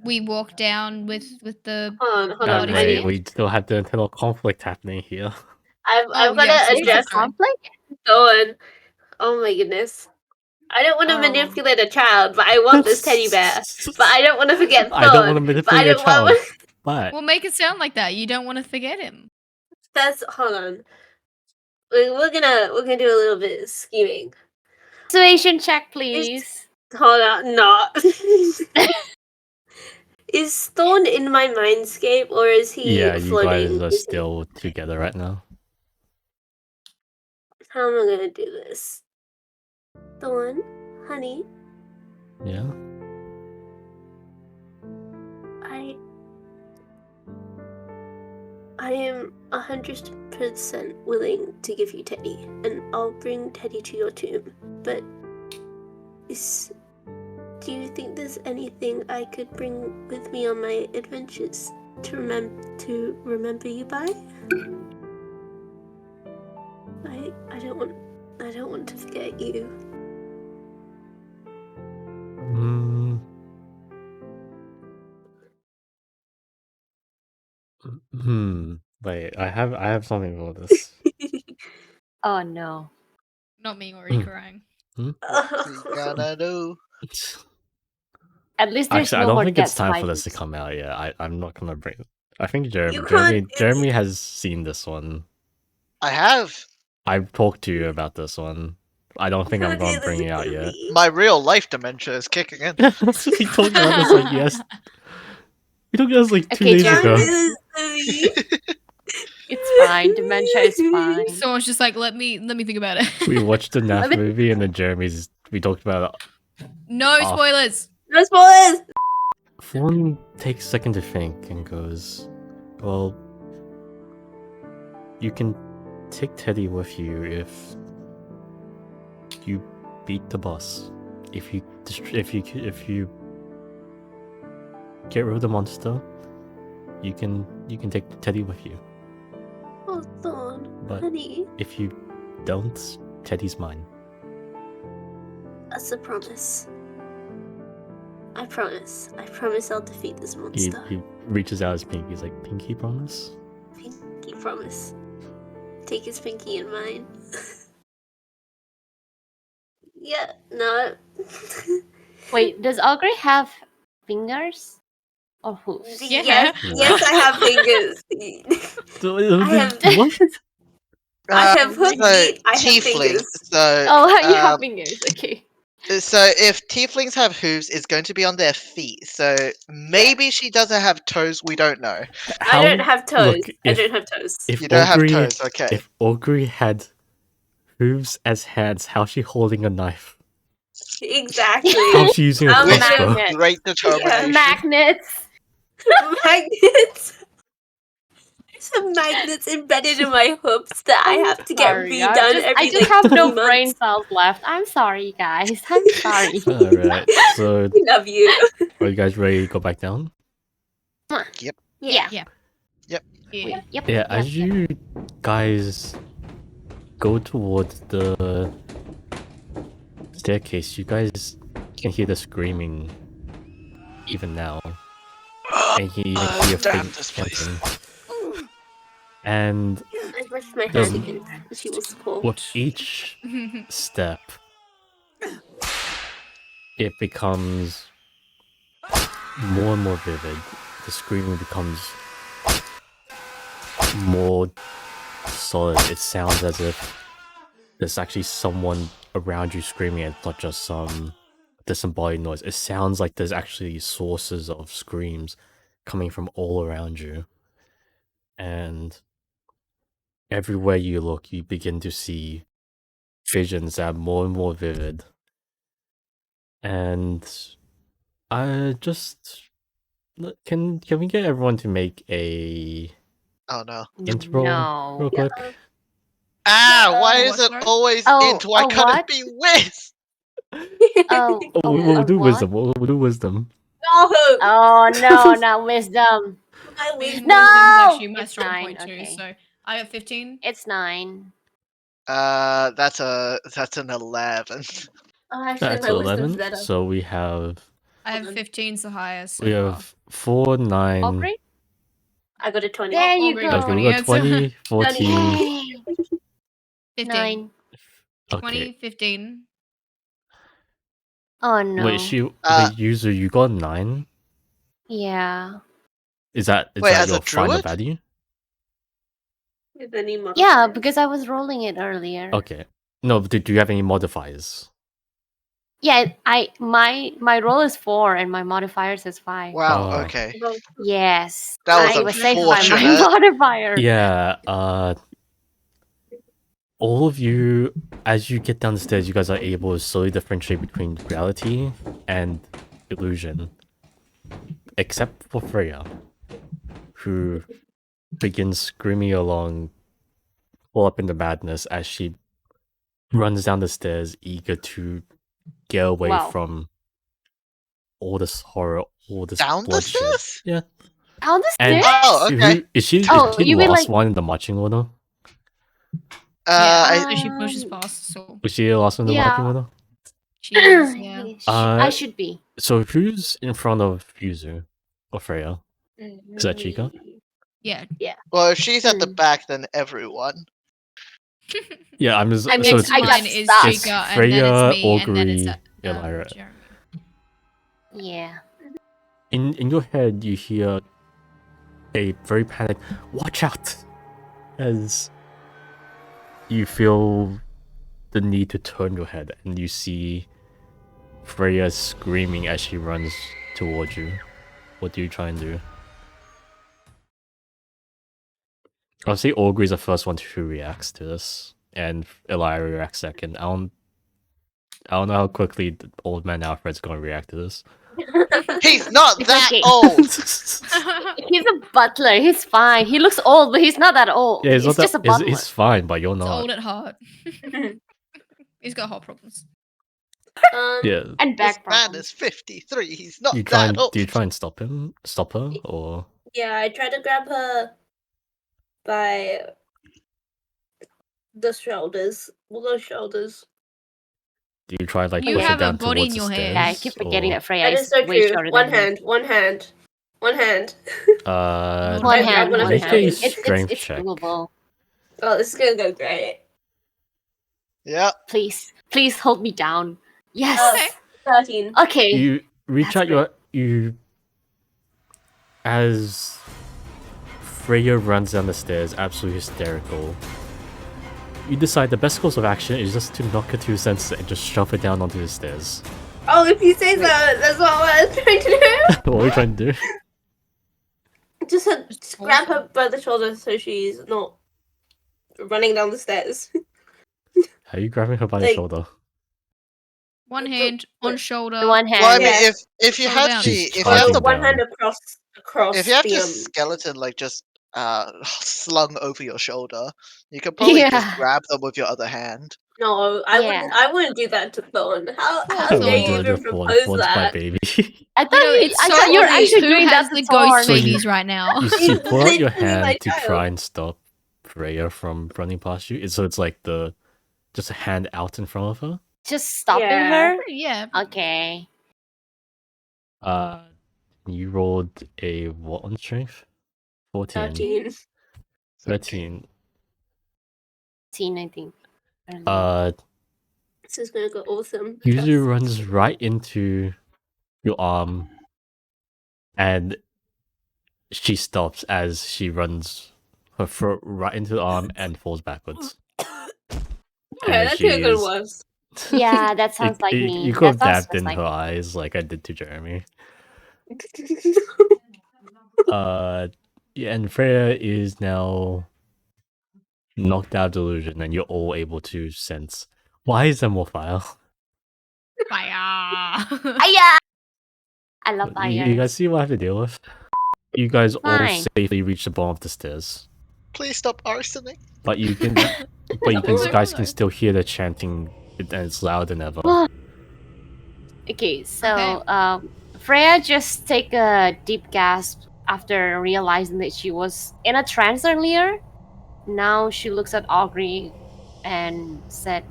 we walk down with the Hold on, That body way, here. we still have the internal conflict happening here. I'm Oh, gonna yes, There's a address sorry. conflict. Dawn. Oh my goodness. I don't want to Oh. manipulate a child, but I want this teddy bear. But I don't want to forget Thorn. I don't want to but I manipulate a don't child, want. but We'll make it sound like that. You don't want to forget him. That's hold on. We're gonna do a little bit of scheming. Persuasion check, please. Hold on, no. Is Thorn in my mindscape or is he yeah, you floating? guys are Is he- still together right now. How am I gonna do this? Thorn, honey, Yeah. I am 100% willing to give you Teddy, and I'll bring Teddy to your tomb. But do you think there's anything I could bring with me on my adventures to remember you by? I don't want to forget you. Wait, I have something for this. Oh no. Not me already crying. What you gonna do? At least there's Actually, I no don't more think dead it's time for this to spiders. come out yet. I'm not gonna bring. I think You can't- Jeremy has seen this one. I have. I've talked to you about this one. I don't think I'm going to bring it out yet. My real life dementia is kicking in. We talked about this like yes. We talked about this like 2 Okay, days Jeremy. ago. It's fine. Dementia is fine. Someone's just like, let me think about it. We watched the NAF Let me- movie and then we talked about it. No Oh. spoilers. No spoilers! Fawn takes a second to think and goes, well, you can take Teddy with you if you beat the boss. If you get rid of the monster, you can take Teddy with you. Hold on, But honey. if you don't, Teddy's mine. That's a promise. I promise. I promise I'll defeat this monster. He reaches out his pinky. He's like, pinky promise? Pinky promise. Take his pinky and mine. Yeah, no. Wait, does Augury have fingers or hooves? Yeah. Yes, I have fingers. I have- What? I have hook so feet, I have tiefling. fingers. So Oh, you have fingers. Okay. so if tieflings have hooves, it's going to be on their feet. So maybe she doesn't have toes. We don't know. I don't have toes. Look, I don't have toes. If You don't have Augury- toes. Okay. If Augury had hooves as hands, how's she holding a knife? Exactly. How's she using a I'm a crossbow? magnet. Great determination. Magnets. Magnets. Some magnets embedded in my hooves that I have to get Sorry, redone I every just like, have no 3 months. brain cells left. I'm sorry, guys. I'm sorry. Alright, so I love you. are you guys ready to go back down? Yeah. Yeah. Yeah. Yep. Yeah, yep. as you guys go towards the staircase, you guys can hear the screaming even now. And you can even hear damn faint this place. chanting. And I brushed my The- hand again. She was cool. with each step, it becomes more and more vivid. The screaming becomes more solid. It sounds as if there's actually someone around you screaming, and it's not just some disembodied noise. It sounds like there's actually sources of screams coming from all around you. And everywhere you look, you begin to see visions that are more and more vivid. And I just can we get everyone to make a Oh no. intro No. real quick? Ah, why is What, it sorry? always Oh, int? Why oh, can't what? it be with? Oh, Oh, we'll do what? wisdom. We'll do wisdom. No! Oh no, not wisdom. My Wisdom wisdom. No! is actually my It's strong 9, point too. okay. So I got 15. It's 9. That's an 11. Oh, actually, That's my wisdom's 11. better. So we have I have Hold on. 15's the highest. So we far. have 4, 9. Aubrey? I got a 20. There you Aubrey go. got Okay, we 20. got 20, 14. Yay! 15. 9. 20, Okay. 15. Oh no. Wait, Yuzu, you got 9? Yeah. Is that Wait, as a your final druid? value? With any Yeah, modifiers. because I was rolling it earlier. Okay. No, but do you have any modifiers? Yeah, my roll is 4 and my modifier says 5. Wow, Oh. okay. Well, Yes. That was I was saved by my unfortunate. modifier. Yeah, all of you, as you get down the stairs, you guys are able to slowly differentiate between reality and illusion. Except for Freya, who begins screaming along, all up in the madness as she runs down the stairs, eager to get away Wow. from all this horror, all this Down the bloodshed. stairs? Yeah. On the And stairs? Oh, okay. is she Oh, the you mean last like- one in the marching order? Yeah, I, so she pushes past. So Was she the last one in the Yeah. marching order? she is. Yeah. I should be. So who's in front of Yuzu or Freya? Is that Chika? Yeah. well, if she's at the Hmm. back, then everyone. Yeah, I'm just. I mean, so Next it's, I one got is stuck. it's Chika, and Freya, then it's me, and then it's Augury, Elira. Jeremy. Yeah. In your head, you hear a very panicked "Watch out!" as you feel the need to turn your head, and you see Freya screaming as she runs towards you. What do you try and do? I'll say Augury's the first one who reacts to this, and Elira reacts second. I don't know how quickly the old man Alfred's gonna react to this. He's not It's that okay. old! He's a butler. He's fine. He looks old, but he's not that old. Yeah, he's not just that, a butler. He's fine, but you're He's not. old at heart. He's got heart problems. Yeah. And This back man problems. is 53. He's not You try that and old. do you try and stop her, or yeah, I tried to grab her by the shoulders. Below shoulders. do you try like You push her have a down body towards in the your stairs? hand. Yeah, I keep forgetting or- that Freya That is is so way true. shorter One than me. hand, one hand. One hand. Uh, One I hand, grab one make hand. a It's strength check. doable. Oh, this is gonna go great. Yeah. Please, please hold me down. Yes. Okay. 13. Okay. You reach That's out you as Freya runs down the stairs, absolutely hysterical. You decide the best course of action is just to knock her to her senses and just shove her down onto the stairs. Oh, if you say so, that's what I was trying to do. What are we trying to do? Just Just grab her by the shoulder so she's not running down the stairs. How are you grabbing her by the Like- shoulder? One hand on shoulder. The one hand. Well, I mean, Yeah. if you Slow have down. the She's if you charging have Also, the down. one hand across if you have the the skeleton like just slung over your shoulder, you could probably Yeah. just grab them with your other hand. No, Yeah. I wouldn't do that to Thorn. How Poor I dare wouldn't you do Thorn. it even to Fawn. propose Fawn's my that? baby. I thought It's I so thought you were obvious actually who doing has that the to ghost Thorn. So you- babies right now. You He's put out your literally my hand to child. try and stop Freya from running past you. So it's like just a hand out in front of her. Just stopping Yeah. her? Yeah. Okay. You rolled a what on strength? 14. 13. 13. 18, I think. I don't know. This is gonna go awesome. Yuzu runs right into your arm, and she stops as she runs her foot right into the arm and falls backwards. Okay, that could have gone worse. Yeah, that sounds like me. You could have That sounds dabbed in just like her me. eyes like I did to Jeremy. Yeah, and Freya is now knocked out of delusion, and you're all able to sense. Why is there more fire? Fire. Aya! I love fire. You guys see what I have to deal with? You guys all Fine. safely reach the bottom of the stairs, Please stop arsoning. but you can, guys can still hear the chanting, and it's louder than ever. Okay, so Freya just take a deep gasp after realizing that she was in a trance earlier. Now she looks at Aubrey and said,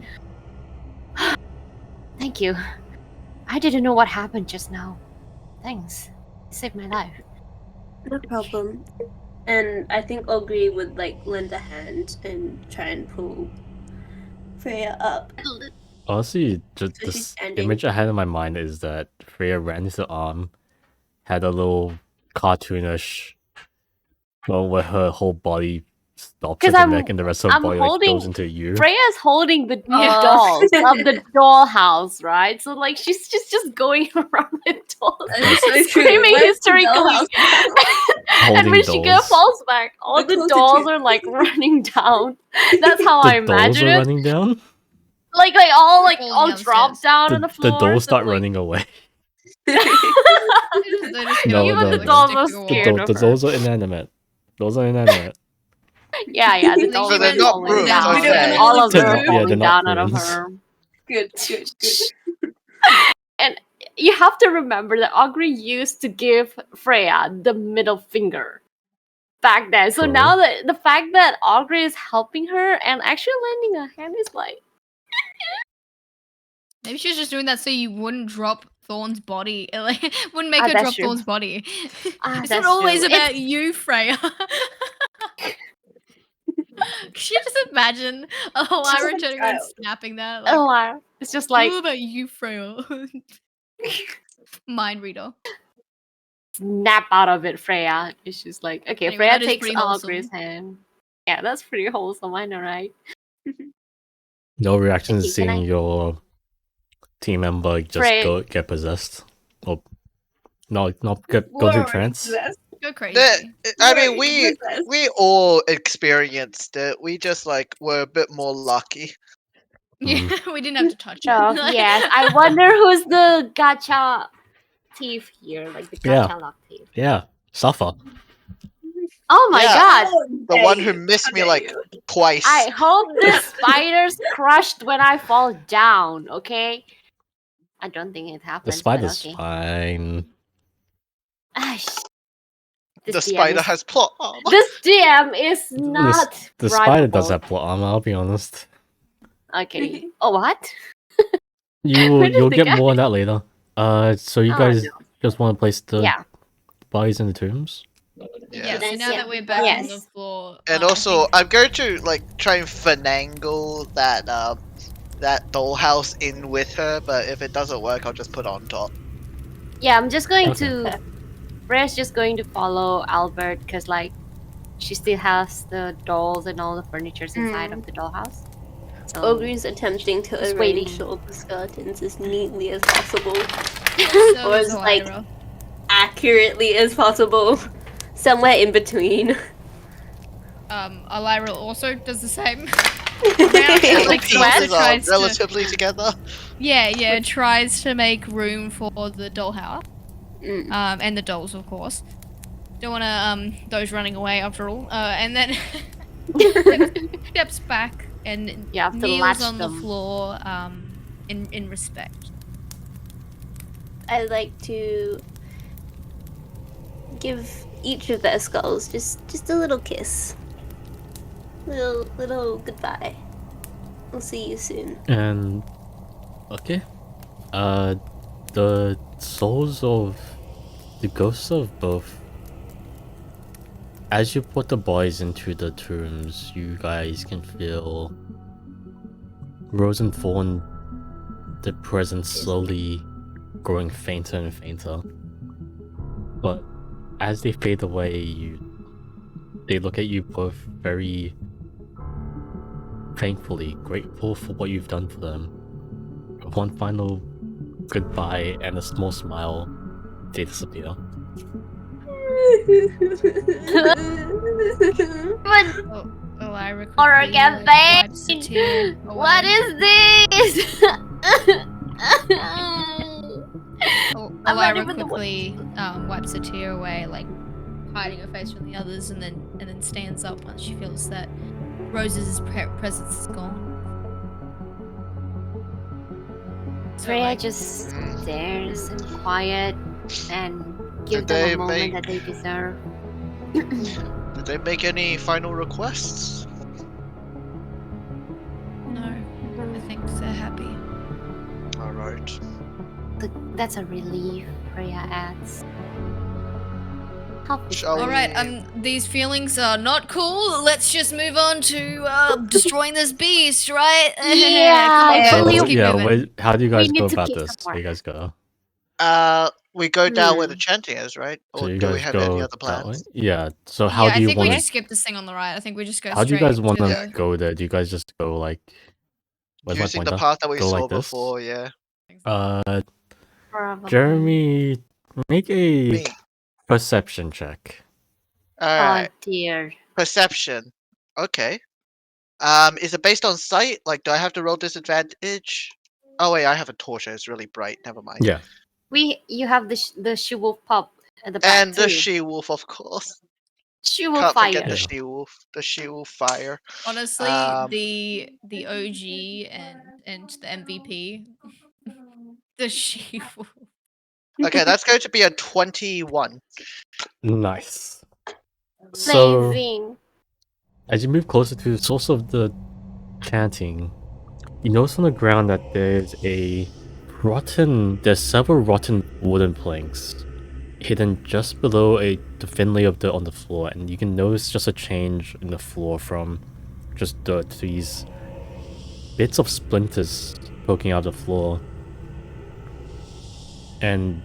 "Thank you. I didn't know what happened just now. Thanks. You saved my life." No problem. And I think Ogre would like lend a hand and try and pull Freya up. Honestly, just So she's this standing. image I had in my mind is that Freya ran into the arm, had a little cartoonish, well, where her whole body stops 'Cause at the I'm- neck and the rest of her I'm body like, holding goes into you. Freya's holding the Yeah. dolls of the dollhouse, right? So like she's just going around the dolls, That's so true. screaming Where's the hysterically. dollhouse? And Holding when Chika dolls. falls back, all The the closer dolls to- are like running down. That's how I The dolls imagine are it. running down. Like Falling all downstairs. drop down The, on the the floor. dolls so, start like- running away. They just No, get no, up no. and, dolls stick are to the wall. scared of The her. dolls are inanimate. Those are inanimate. Yeah, the So dolls you are meant not falling moved, down. okay. All of them Yeah, are they're falling not down out of runes. her. Good. And you have to remember that Augury used to give Freya the middle finger back then. So True. now that the fact that Augury is helping her and actually lending a hand is like, Maybe she was just doing that so you wouldn't drop Thorn's body. Like, wouldn't make her that's drop true. Thorn's body. It's that's not always true. about you, Freya. Could you just imagine a Lyra a turning around child. snapping that? Like, Oh, wow. It's just like all about you, Freya. Mind reader. snap out of it, Freya. It's just like, okay, Anyway, Freya that is takes pretty Augury's wholesome. hand. Yeah, that's pretty wholesome, I know, right? No reaction to Okay, can seeing I- your team member just Fred. get possessed. Or not go through trance. Go crazy. I mean, we all experienced it. We just like were a bit more lucky. Yeah, we didn't have to touch it. So, Like- yes, I wonder who's the gacha thief here, like the Yeah. gacha lock thief. Yeah, suffer. Oh my Yeah. god! The one who missed me like twice. I hope the spider's crushed when I fall down, okay? I don't think it happens. The spider's but okay. fine. Aish. the This DM spider is- has plot armor. This DM is not. The spider does bribable. have plot armor, I'll be honest. Okay. Oh, what? You'll does the get guy- more on that later. So you Oh, guys no. just want to place the Yeah. bodies in the tombs? Yeah, so Yes, now yeah. that we're back on Yes. the floor. And I also, think- I'm going to like try and finagle that dollhouse in with her. But if it doesn't work, I'll just put it on top. Yeah, I'm just going Okay. to. Freya's just going to follow Albert because, like, she still has the dolls and all the furnitures inside of the dollhouse. So, Ogre's attempting to Just arrange waiting. all the skeletons as neatly as possible, so or is as like Lyra. accurately as possible. Somewhere in between. Lyra also does the same. All the like, pieces Sweat are tries to- relatively together. Yeah, tries to make room for the dollhouse. Mm. And the dolls, of course. Don't want to those running away after all. And then steps back and You have to kneels latch on the them. floor in respect. I'd like to give each of their skulls just a little kiss. Little goodbye. We'll see you soon. And okay. The souls of the ghosts of both. As you put the boys into the tombs, you guys can feel Rose and Thorn, the presence slowly growing fainter and fainter. But as they fade away, they look at you both very thankfully, grateful for what you've done for them. One final goodbye and a small smile, they disappear. But Elira horror quickly campaign. wipes a tear What away. is this? I'm not Elira even the one. quickly wipes a tear away, like hiding her face from the others, and then stands up once she feels that Rose's presence is gone. So, Freya like, just stares in quiet and give Did them they a moment make- that they deserve. Did they make any final requests? no, I think they're happy. Alright. That's a relief, Freya adds. How Shall All right, we- these feelings are not cool. Let's just move on to destroying this beast, right? Yeah, Come on, so let's So keep yeah, moving. how do you we guys need go to about kick this? some Where you more. guys go? We go down where the Hmm. chanting is, right? So Or you do we guys have go any other that way? plans? Yeah. So how Yeah, do I you think we want just skip this thing on the right. I think we just go How do you straight guys want to to the. go there? Do you guys just go like? Where's my Using the pointer? path that we Go saw like this? before, yeah. Probably. Jeremy, make a Me. perception check. Oh Alright. dear. Perception. Okay. Is it based on sight? Like, do I have to roll disadvantage? Oh wait, I have a torch. It's really bright. Never mind. Yeah. You have the she-wolf pup at the back And too. the she-wolf, of course. She-wolf Can't forget fire. the Yeah. she-wolf. The she-wolf fire. Honestly, Um, the OG and the MVP, the she-wolf. Okay, that's going to be a 21. Nice. So Amazing. as you move closer to the source of the chanting, you notice on the ground that there's several rotten wooden planks hidden just below the thin layer of dirt on the floor, and you can notice just a change in the floor from just dirt to these bits of splinters poking out of the floor. And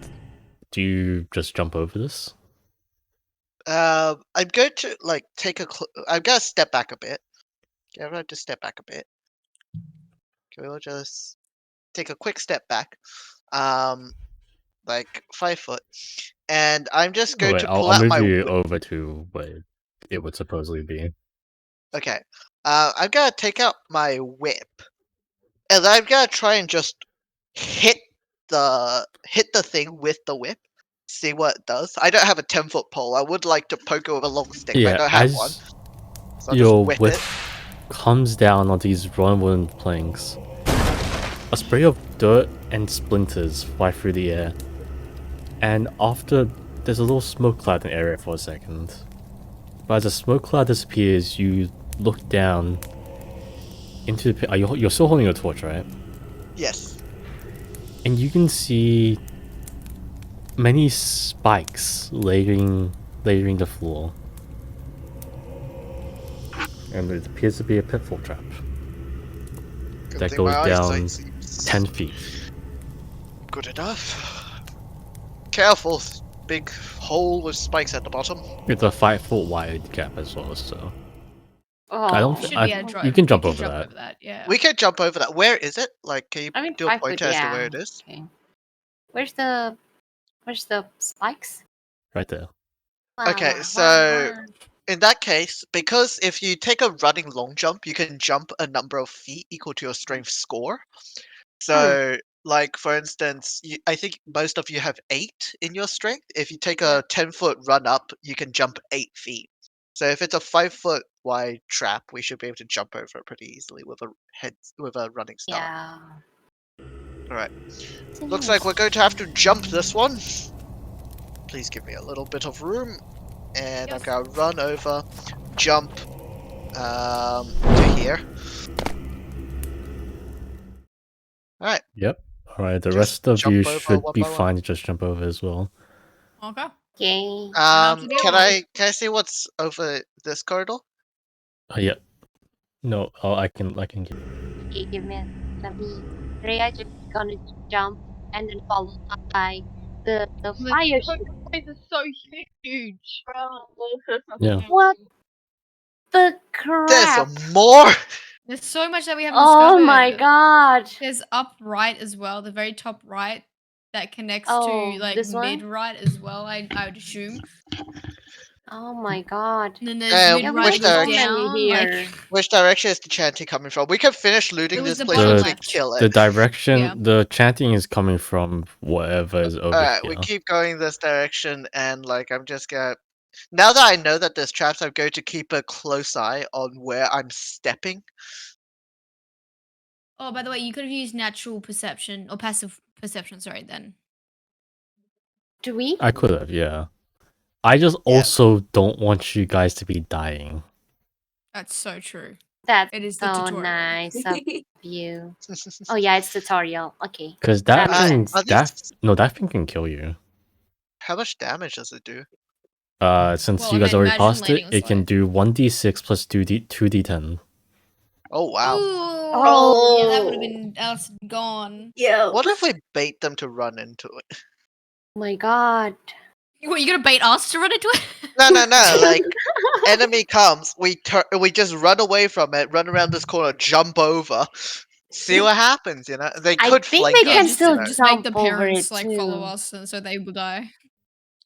do you just jump over this? I'm going to like I'm gonna step back a bit. Okay, I'm going to step back a bit. Okay, we'll just take a quick step back. Like 5 foot, and I'm just Oh, going wait, to I'll pull out move my you whip. over to where it would supposedly be. Okay. I'm gonna take out my whip, and I'm gonna try and just hit the thing with the whip. See what it does. I don't have a 10-foot pole. I would like to poke it with a long stick, but I Yeah, don't have one. as So I'll your just whip whip it. comes down on these rotten wooden planks, a spray of dirt and splinters fly through the air, and after there's a little smoke cloud in the area for a second. But as the smoke cloud disappears, you look down into the pit. You're still holding a torch, right? Yes. And you can see many spikes layering the floor. And it appears to be a pitfall trap Good that thing goes my down eyesight seems 10 feet. good enough. Careful, big hole with spikes at the bottom. It's a 5-foot wide gap as well, so Oh. I don't You think should be able to you can jump over that. Yeah. We can jump over that. Where is it? Like, can you I mean, do a 5 foot, pointer as to yeah. where it is? Okay. Where's the spikes? Right there. Okay, so in that case, because if you take a running long jump, you can jump a number of feet equal to your strength score. So, like for instance, I think most of you have 8 in your strength. If you take a 10-foot run up, you can jump 8 feet. So if it's a 5-foot wide trap, we should be able to jump over it pretty easily with a running start. Yeah. Alright. Looks like we're going to have to jump this one. Please give me a little bit of room. And I'm Yes. gonna run over, jump to here. Alright. Yep. Alright, the Just rest of jump you over should one be by one. fine to just jump over as well. Okay. Okay. Can I see what's over this corridor? Yep. No, oh, I can get. Okay, give me. Let me. Rhea just gonna jump and then followed by the fire shoot. This is so huge. Yeah. What the There's crap? more! There's so much that we haven't Oh discovered. my god. There's up right as well, the very top right that connects Oh, to like this one? mid right as well. I would assume. Oh my god. And then there's mid right which that goes direction? down. Here. Like Which direction is the chanting coming from? We can finish looting It was this the place bottom once we left. kill The it. direction, Yeah. the chanting is coming from whatever is over Alright, here. we keep going this direction, and like I'm just gonna. Now that I know that there's traps, I'm going to keep a close eye on where I'm stepping. Oh, by the way, you could have used natural perception or passive perception, sorry, then. Do we? I could have, yeah. I just also don't want you guys to be dying. That's so true. That's It is the so tutorial. nice of you. Oh yeah, it's tutorial. Okay. Because that That thing, makes are that thing can kill you. How much damage does it do? Since Well, you I guys mean, already imagine passed it, landing on it can slide. do 1d6 plus 2d10. Oh wow. Oh, yeah, that would have been else gone. Yo. What if we bait them to run into it? Oh my god. What, you gonna bait us to run into it? No, like enemy comes, we just run away from it, run around this corner, jump over, see what happens. You know, they I could think flank they us. can just, still you know. just make the jump over parents it like follow too. us, and so they will die.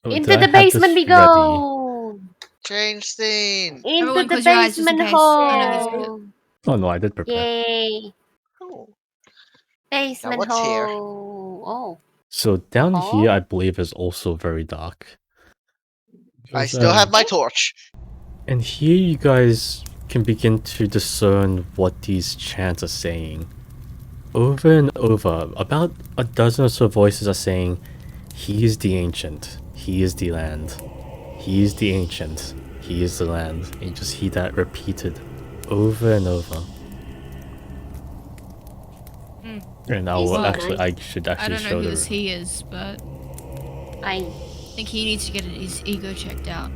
Oh, do Into I the have this basement we ready? go. Change scene. Into Everyone the close your eyes just in basement case. I know this bit. hole. Oh no, I did prepare. Yay. Oh. Basement what's here? hole. Oh. So down Oh. here, I believe is also very dark. I There's, still have my torch. And here you guys can begin to discern what these chants are saying. Over and over, about a dozen or so voices are saying, "He is the ancient. He is the land. He is the ancient. He is the land." And you just hear that repeated over and over. And I will Nice. actually, I should I actually don't know show who the. this he is, but I I think he needs to get his ego checked out.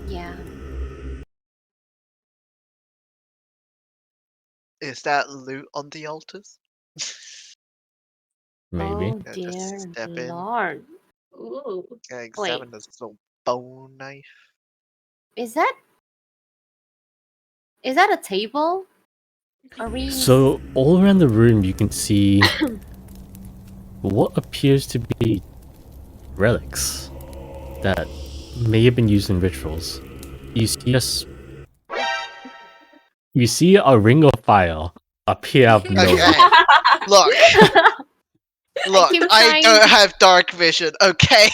yeah. Is that loot on the altars? Maybe. Oh Yeah, dear just step in. lord. Ooh. Yeah, examine this little bone knife. Is that a table? Are we So all around the room, you can see what appears to be relics that may have been used in rituals. You see you see a ring of fire appear out of nowhere. Okay. Look, keep I trying don't to- have dark vision. Okay.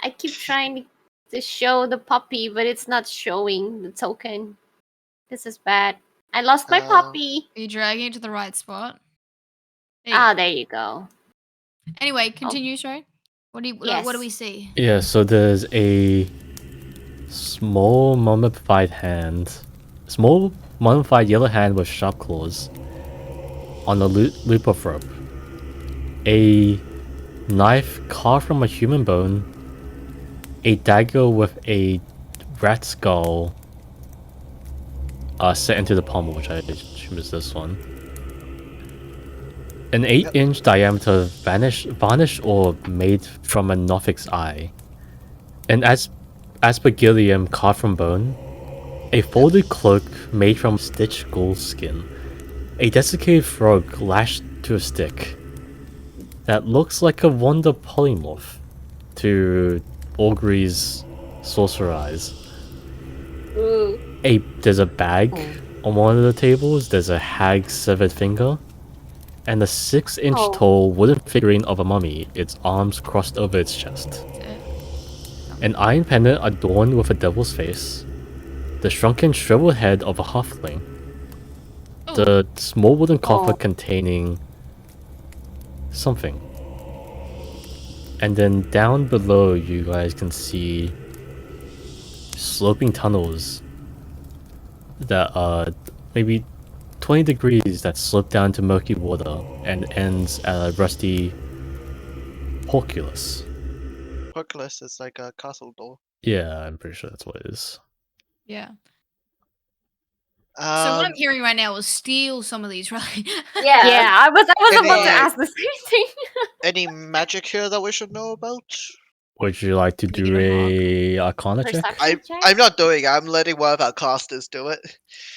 I keep trying to show the puppy, but it's not showing the token. This is bad. I lost my puppy. Are you dragging it to the right spot? There you go. Anyway, continue, sorry. What do Yes. we see? Yeah, so there's a small mummified yellow hand with sharp claws on a loop of rope. A knife carved from a human bone. A dagger with a rat skull set into the pommel, which I assume is this one. An 8-inch diameter varnish or made from a Nothic's eye. An aspergillium carved from bone. A folded cloak made from stitched ghoul skin. A desiccated frog lashed to a stick. That looks like a wonder polymorph to Augury's sorcerer eyes. Ooh. There's a bag on one of the tables. There's a hag's severed finger. And a 6-inch Oh. tall wooden figurine of a mummy, its arms crossed over its chest. An iron pendant adorned with a devil's face. the shrunken shriveled head of a halfling, Oh, the small wooden coffer Oh. containing something. And then down below, you guys can see sloping tunnels that are maybe 20 degrees that slope down to murky water and ends at a rusty porculus. Porculus is like a castle door. Yeah, I'm pretty sure that's what it is. yeah. So what I'm Um, hearing right now is steal some of these, right? Yeah, I was about to Any- ask the same thing. any magic here that we should know about? Would you like to Can you do get a Arcana check? Perception check? I'm not doing it. I'm letting one of our casters do it.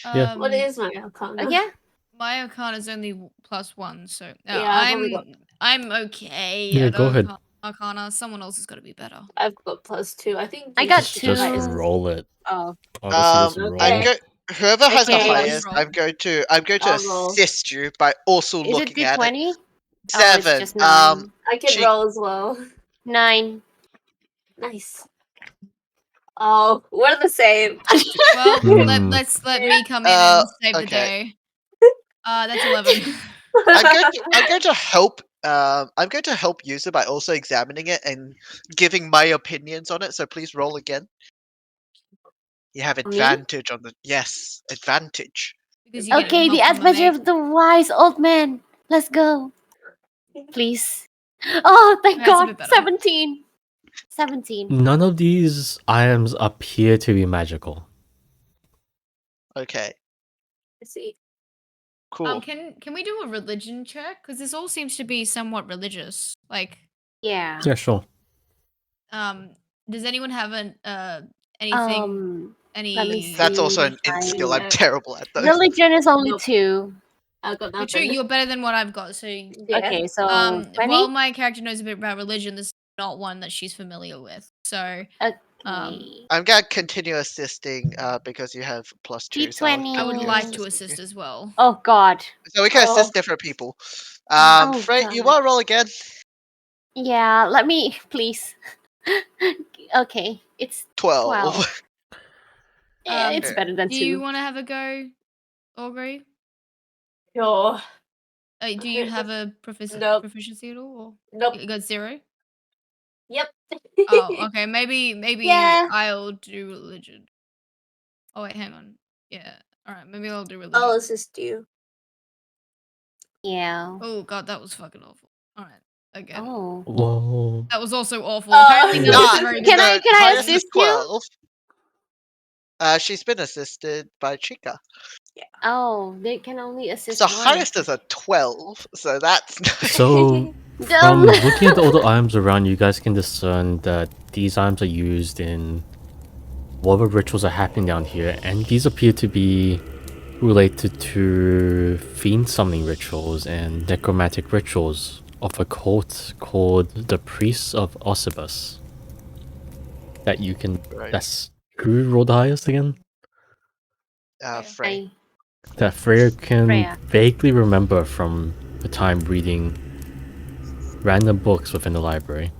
Yeah. What is my arcana? Yeah. My arcana is only +1, so Yeah, I've only got- I'm okay. Yeah, at go ahead. Arcana. Someone else has got to be better. I've got +2. I think I got Jesus two. Just roll it. Oh, Obviously, just roll. okay. Whoever has the Okay. highest, Roll. I'm going to I'll roll. assist you by also Is it looking at it. D20? Oh, it's 7. just 9. I can She- roll as well. 9. Nice. Oh, we're the same. Well, Hmm. let me come in and save the okay. day. That's 11. I'm going to help. I'm going to help Yuzu by also examining it and giving my opinions on it. So please roll again. You have Me? advantage on the advantage. Because you get Okay, the help from a adventure mate. of the wise old man. Let's go. Please. Oh, thank That's a God. bit better. 17. 17. None of these items appear to be magical. Okay, Let's see. cool. Can we do a religion check? Because this all seems to be somewhat religious. Like, Yeah. Yeah, sure. does anyone have anything? Let me Any? see. That's also an I- int skill I'm Yeah. terrible at though. Religion is only Nope. 2. I got You're true. nothing. You're better than what I've got. So, Yeah. Okay, so while 20? my character knows a bit about religion, this is not one that she's familiar with. So, Okay. I'm gonna continue assisting because you have +2. So I'll D20. I would continue like to assisting assist you. as well. Oh, God. So we can Oh. assist different people. Oh, Frey, you God. want to roll again? Yeah, let me, please. Okay, it's 12. 12. Yeah, it's better than Do you 2. want to have a go, Aubrey? Sure. Do you have a Nope. proficiency at all? Or Nope. you got 0? Yep. Oh, okay. Maybe Yeah. I'll do religion. Oh wait, hang on. Yeah. All right. Maybe I'll do religion. I'll assist you. Yeah. Oh god, that was fucking awful. All right. Again. Oh. Whoa. That was also awful. Oh. Apparently, none of Nah, it's very Can good. I the highest is assist you? 12. She's been assisted by Chika. Oh, they can only assist So one. highest is a 12, so that's nice. So, from Dumb. looking at all the items around, you guys can discern that these items are used in whatever rituals are happening down here, and these appear to be related to fiend summoning rituals and necromantic rituals of a cult called the Priests of Ossibus. That you can. Right. That's who rolled the highest again? Frey. That Freya can Freya. vaguely remember from the time reading random books within the library.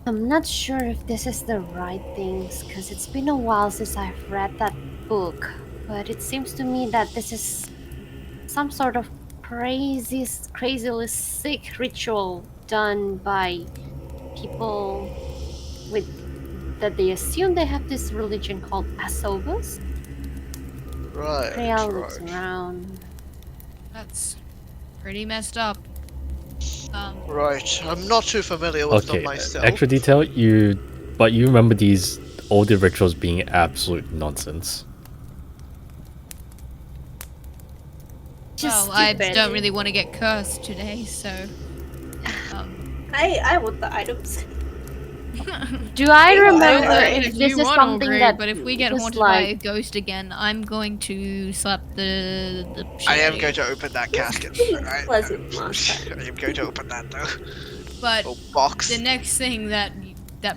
I'm not sure if this is the right things because it's been a while since I've read that book, but it seems to me that this is some sort of crazily sick ritual done by people with that they assume they have this religion called Asovas. Right. Freya looks right. around. That's pretty messed up. Right. I'm not too familiar with them Okay, myself. extra detail, but you remember these older rituals being absolute nonsense. Just Well, I stupid. don't really want to get cursed today, so. I want the items. Do I remember If if you this is want, something Aubrey, that but if we get just haunted by a like ghost again, I'm going to slap the shit I out am of going you. to open that casket. Pretty Alright. pleasant last time. I am going to open that though. But Oh, box. the next thing that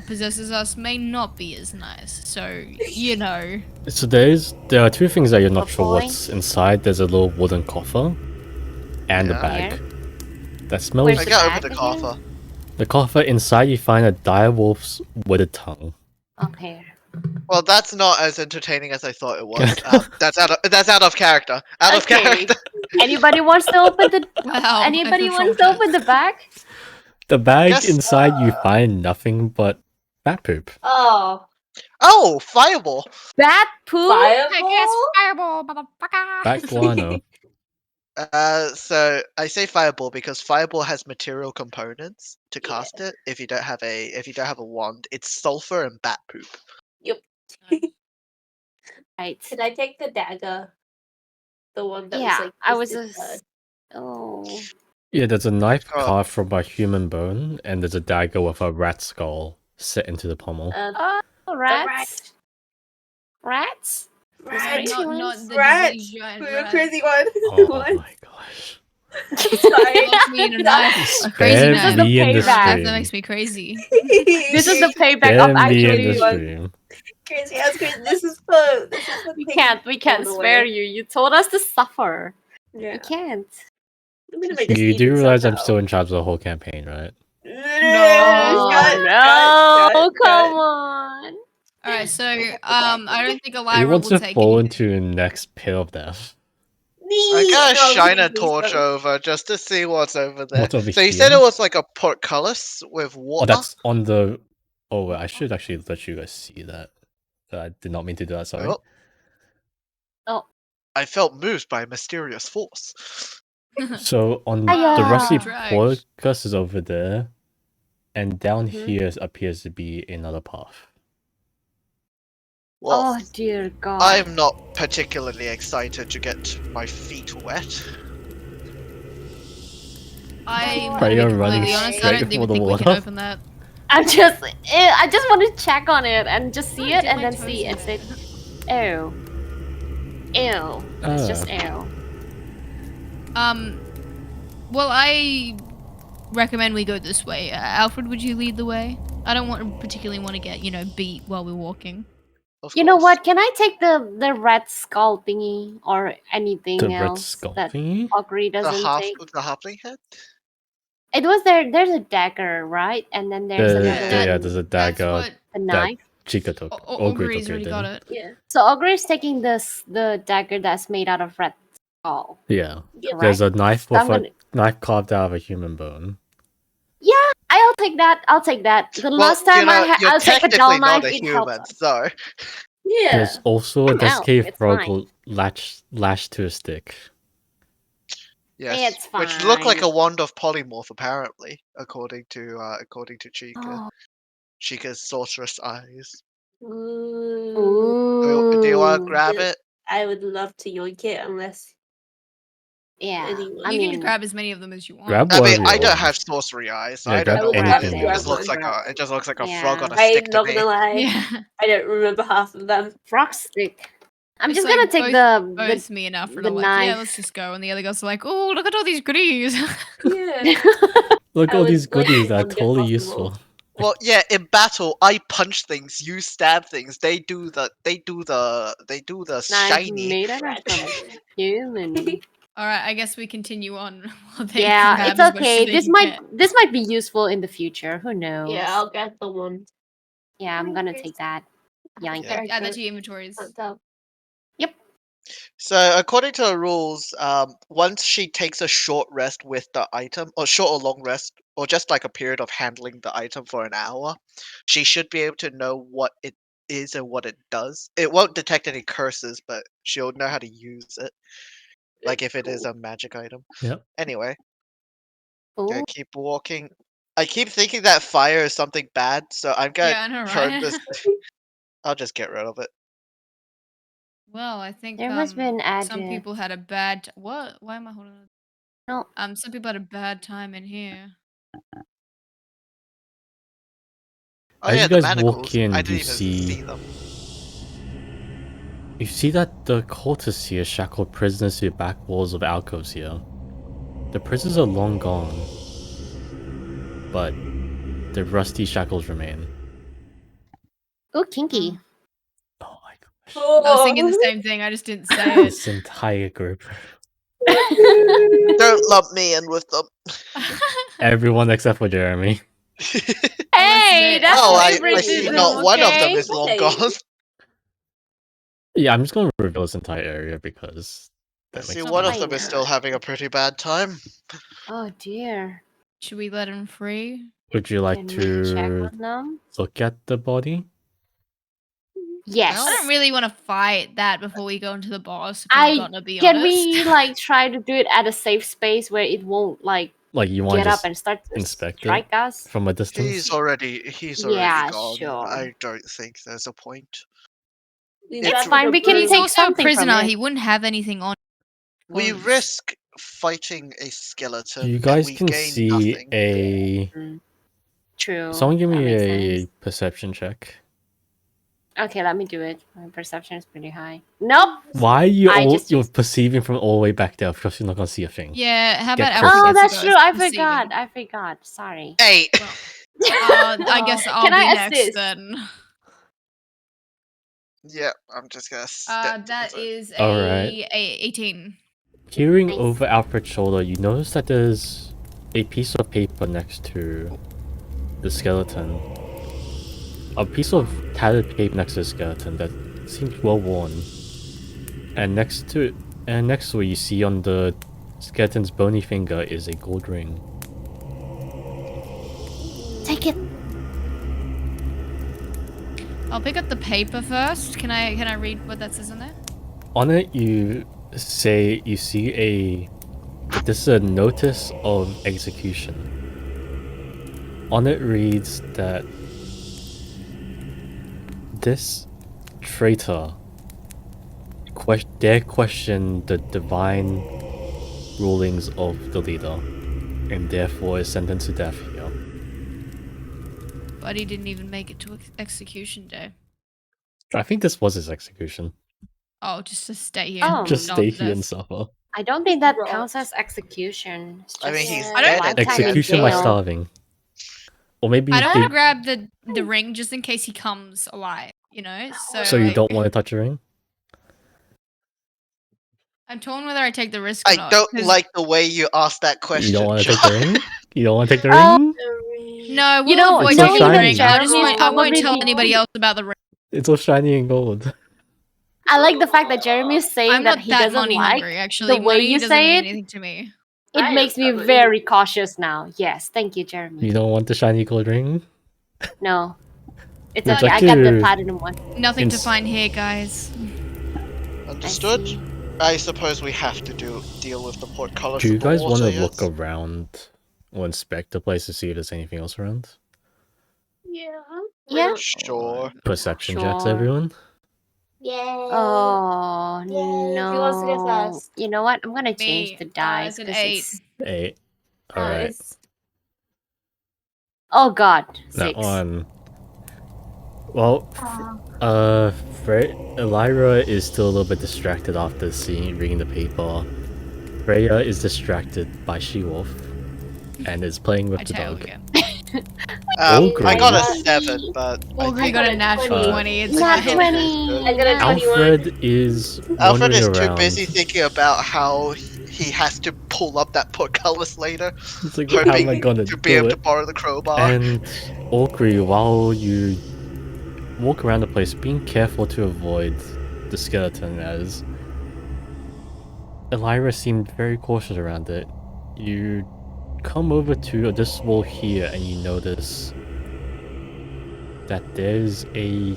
possesses us may not be as nice. So you know. So there are two things that you're not sure Hopefully. what's inside. There's a little wooden coffer and a Yeah. bag Here? that smells. Where's I the gotta bag open the again? coffer. The coffer inside, you find a direwolf's withered tongue. Okay. Well, that's not as entertaining as I thought it was. That's out of character. Out of Okay. character. Anybody wants to open the? Wow. Anybody I feel wants to traumatized. open the bag? The bag Yes. inside you find nothing but bat poop. Oh, Oh, fireball. Bat poop. Fireball, motherfucker. Bat guano. So I say fireball because fireball has material components to cast it. If you don't have a wand, it's sulfur and bat poop. Right. Did I take the dagger? The one that was Yeah, like. I was twisted just. Oh. Yeah, there's a knife Oh. carved from a human bone, and there's a dagger with a rat skull set into the pommel. Oh, rats. Rats. Rat. Not, Rat. not the Rat. diseased giant We're a rat. crazy one. Oh What? my gosh. Sorry. Locked me in a knife. A crazy Spare knife. me in the Payback. That stream. makes me crazy. This is the payback Spare of me in the actually. stream. crazy. That's crazy. This is for. We can't spare you. You told us to suffer. Yeah. We can't. I'm gonna make this You do easy realize I'm somehow. still in charge of the whole campaign, right? No, come on. All right, so I don't think Who Elira wants will to take fall it. into the next pit of death? I gotta No, shine a please torch don't. over just to see what's over there. What's over So you said here? it was like a portcullis with Oh, water. that's on the... Oh, wait, I should actually let you guys see that. I did not mean to do that, sorry. Oh. I felt moved by a mysterious force. So on the Hiya. rusty Dragged. portcullis is over there, and down Mhm. here appears to be another path. Well, Oh dear God. I'm not particularly excited to get my feet wet. I'm Right, gonna be you're running completely honest. I straight don't for even the think we can water. open that. I just want to check on it and just see I it dip and my then toes see in it. it. Say, ew, ew. It's just ew. Well, I recommend we go this way. Alfred, would you lead the way? I don't particularly want to get beat while we're walking. Of You know course. what? Can I take the red skull thingy or anything The red else skull that thingy? Augury The doesn't take? halfling head? It was there. There's a dagger, right? And then there's another Yeah, one, there's a That's dagger what a knife. Chika took. Ogre's already got it. Yeah. So Augury's taking the dagger that's made out of red skull. Yeah. Yep. There's a knife So I'm with gonna. a knife carved out of a human bone. Yeah, I'll take that. I'll take that. The last time you're I'll take a technically dull not knife. a It helps human, us. so Yeah. There's also a I'm out, Descave it's frog fine. lashed to a stick. yes, It's which looked like fine. a wand of polymorph, apparently, according to Chika. Oh. Chika's sorceress eyes. Ooh. Do you want to Ooh. grab Yeah. it? I would love to yoink it unless Yeah. anyone. I You can mean, just grab as many of them as you want. Grab I whatever mean, you I don't want. have sorcery eyes, so Yeah, I don't grab know what anything that you thing want. just looks like. It just looks like a frog on a Yeah. stick to I'm not me. gonna lie. Yeah. I don't remember half of them. frog stick. I'm It's just like gonna take Both me and Alfred the are like, yeah, knife. let's just go. And the other girls are like, oh, look at all these goodies. Yeah. Look I all would these like goodies that are wonder totally possible. useful. Well, yeah, in battle, I punch things, you stab things. They do the knife shiny. made out of something human. All right, I guess we continue on. While they Yeah, grab it's as much as okay. they This can might get. be useful in the future. Who knows? Yeah, I'll get the one. Yeah, I'm gonna take that. Yoink. Yeah. Add that to your inventories. So, according to the rules, once she takes a short rest with the item, or short or long rest, or just like a period of handling the item for an hour, she should be able to know what it is and what it does. It won't detect any curses, but she'll know how to use it. Like if it is a magic item. Yep. Anyway, Ooh. gonna keep walking. I keep thinking that fire is something bad, so I'm gonna Yeah, I know, turn right? this. I'll just get rid of it. Well, I think There has been some added. people had a bad. What? Why am I holding on? No. Some people had a bad time in here. Oh As yeah, you the guys manacles. walk in, I you didn't even see see them. you see that the cultists here shackled prisoners to the back walls of alcoves here. The prisoners are long gone, but the rusty shackles remain. Ooh, kinky. Oh my gosh. I was thinking the same thing. I just didn't say it. This entire group. Don't lump me in with them. Everyone except for Jeremy. Hey, it. that's Oh, I see favoritism, not one of them okay? is long Okay. gone. Yeah, I'm just gonna reveal this entire area because I that see makes one of Why them is not? still having a pretty bad time. Oh dear. Should we let him free? Would you like Can we check to on them? look at the body? Yes. I don't really want to fight that before we go into the boss. If I'm gonna be Can honest. we like try to do it at a safe space where it won't like Like you want get to up just and start to inspect it strike us? from a distance? He's already Yeah, gone. sure. I don't think there's a point. We've It's got fine, the we can He's broom. take also a something from prisoner. it. He wouldn't have anything on. We clothes. risk fighting a skeleton You and guys we can gain see nothing. a. True. Someone give that me makes a sense. perception check. Okay, let me do it. My perception is pretty high. Nope. Why are you I all, just you're used- perceiving from all the way back there? Of course, you're not gonna see a thing. Yeah. How Get about closer. Alfred? Oh, gets to that's go true. I perceiving? forgot. I forgot. Sorry. Hey! Well, I guess I'll Can be I next assist? then. Yeah, I'm just gonna step That to the is All a right. 18. Peering Nice. over Alfred's shoulder, you notice that there's a piece of paper next to the skeleton. A piece of tattered paper next to the skeleton that seems well worn. And next to it, you see on the skeleton's bony finger is a gold ring. Take it. I'll pick up the paper first. Can I read what that says on there? On it, you see that this is a notice of execution. On it reads that this traitor dare question the divine rulings of the leader, and therefore is sentenced to death here. But he didn't even make it to execution day. I think this was his execution. Oh, just to stay here. Just not stay to here and death. suffer. I don't think that Rot. counts as execution. It's I mean, just he's I dead. don't- and lifetime in Execution by jail. starving. Or maybe I you don't want to did, grab the ring just in case he comes alive. You know. so you like, don't want to touch a ring? I'm torn whether I take the risk or I not. don't 'cause- like the way you asked that question. You don't want to John. take the ring? You don't want to take the Oh, ring? No, we'll know, avoid It's so taking the shiny. ring. I Jeremy's won't probably tell the anybody else about the ring. It's all shiny and gold. I like the fact that Jeremy is saying I'm that not he that doesn't money like hungry. Actually, the way money you doesn't say mean it. anything to me. It I makes me am very cautious now. Yes, thank you, Jeremy. You don't want the shiny gold ring? No, it's Would okay. you I like got the to- platinum one. Nothing to Ins- find here, guys. Understood? see. I suppose we have to deal with the portcullis. Do you of the guys want water, to look yes? around or inspect the place to see if there's anything else around? Yeah. Yeah. Sure. Perception checks, Sure. everyone. Yay. Oh Yay, who wants to go no! first? You know what? I'm gonna change Me, the dice it's an 'cause 8. it's. 8. Alright. Nice. Oh God, That 6. one. Well, Elira is still a little bit distracted after reading the paper. Freya is distracted by She-Wolf and is playing with I the tail dog. again. Ogre. I got a I 7, but I Ogre think got a got a natural 20. 20. It's Nat fine. 20. I got a 21. Alfred is Alfred wandering is around. too busy thinking about how he has to pull up that portcullis later, It's like, how am I hoping gonna to be do able to it? borrow the crowbar. And Ogre, while you walk around the place, being careful to avoid the skeleton, as Elira seemed very cautious around it. You come over to this wall here and you notice that there's a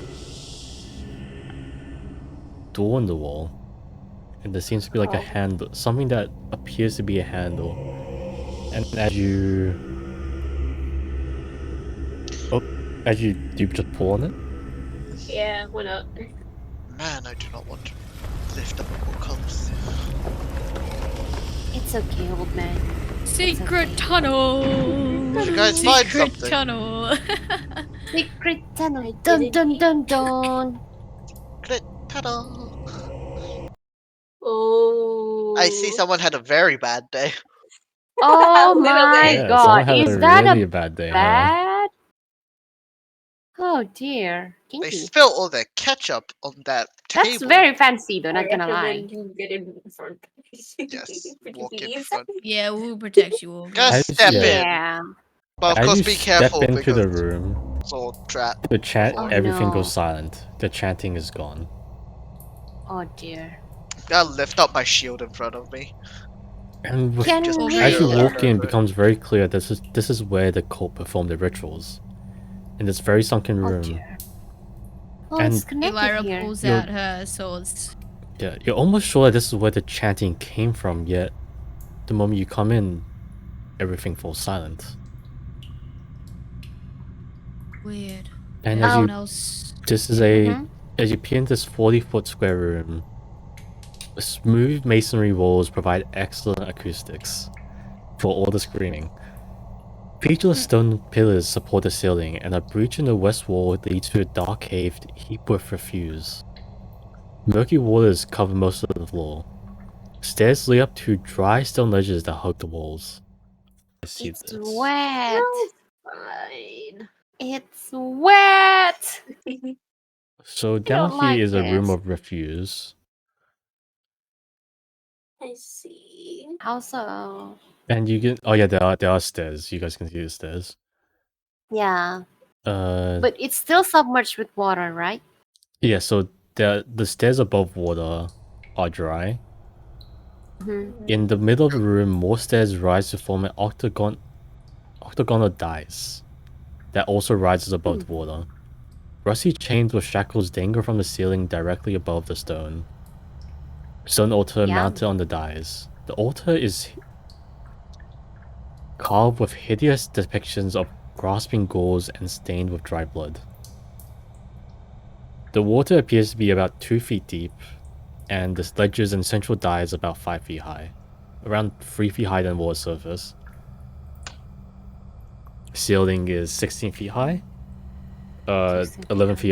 door in the wall. And there seems to be like a handle, something that appears to be a handle. And as you just pull on it, Yeah, why not? Man, I do not want to lift up a portcullis. It's okay, old man. Secret tunnel. Did you guys find Secret something? tunnel. Secret tunnel. Dun dun dun dun. Clit, ta-da! Oh. I see someone had a very bad day. Oh A little my bit. yeah, someone God! had Is a that really a bad day, huh? bad? Oh dear, They kinky. spilled all their ketchup on that table. That's very fancy, though. I Not gonna lie. recommend you get in front. Yes, Pretty walk in please. front. Yeah, we'll protect you all. Just As- step yeah. in. Yeah. But of As course, you be step careful into because the room, sword trap. the chant, Oh, everything no. goes silent. The chanting is gone. Oh dear. I lift up my shield in front of me. And Can Just we? as you barely walk in, it remember. becomes very clear this is where the cult performed the rituals. In this very sunken Oh room. dear. Oh, And it's connected Elira here. pulls You're- out her swords. Yeah, you're almost sure that this is where the chanting came from, yet the moment you come in, everything falls silent. Weird. And No as one you else. this is as you peer in this 40-foot square room, the smooth masonry walls provide excellent acoustics for all the screaming. Featureless stone pillars support the ceiling, and a breach in the west wall leads to a dark cave heaped with refuse. Murky waters cover most of the floor. Stairs lead up to dry stone ledges that hug the walls. I see It's this. wet. No, fine. It's wet. So I down don't here like is a room this. of refuse. I see. How so? And you can there are stairs. You guys can see the stairs. Yeah, Uh but it's still submerged with water, right? yeah, so the stairs above water are dry. In the middle of the room, more stairs rise to form an octagonal dais that also rises above the water. Rusty chains with shackles dangle from the ceiling directly above the stone altar Yeah. mounted on the dais. The altar is carved with hideous depictions of grasping ghouls and stained with dry blood. The water appears to be about 2 feet deep, and the ledges and central dais about 5 feet high, around 3 feet higher than water surface. Ceiling is 16 feet high, 16 feet 11 high. feet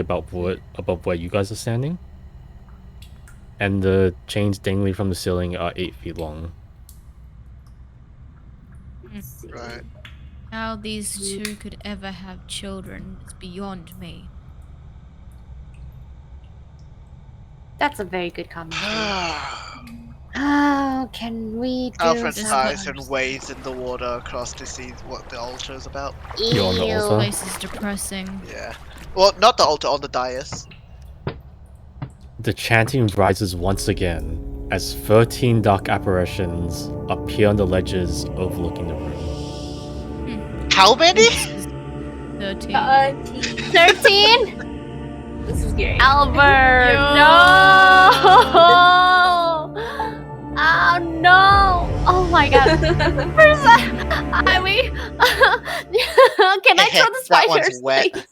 above where you guys are standing, and the chains dangling from the ceiling are 8 feet long. Right. How these two could ever have children is beyond me. That's a very good comment. Oh, can we do Alfred This sighs one- and wades in the water across to see what the altar is about. You're on the Ew. altar? Place is depressing. Yeah. Well, not the altar, on the dais. The chanting rises once again as 13 dark apparitions appear on the ledges overlooking the room. How many? This is 13. 13? This is great. Albert, Yo. no! Oh no! Oh my god. First, I mean, can I throw the That one's spiders? wet. please?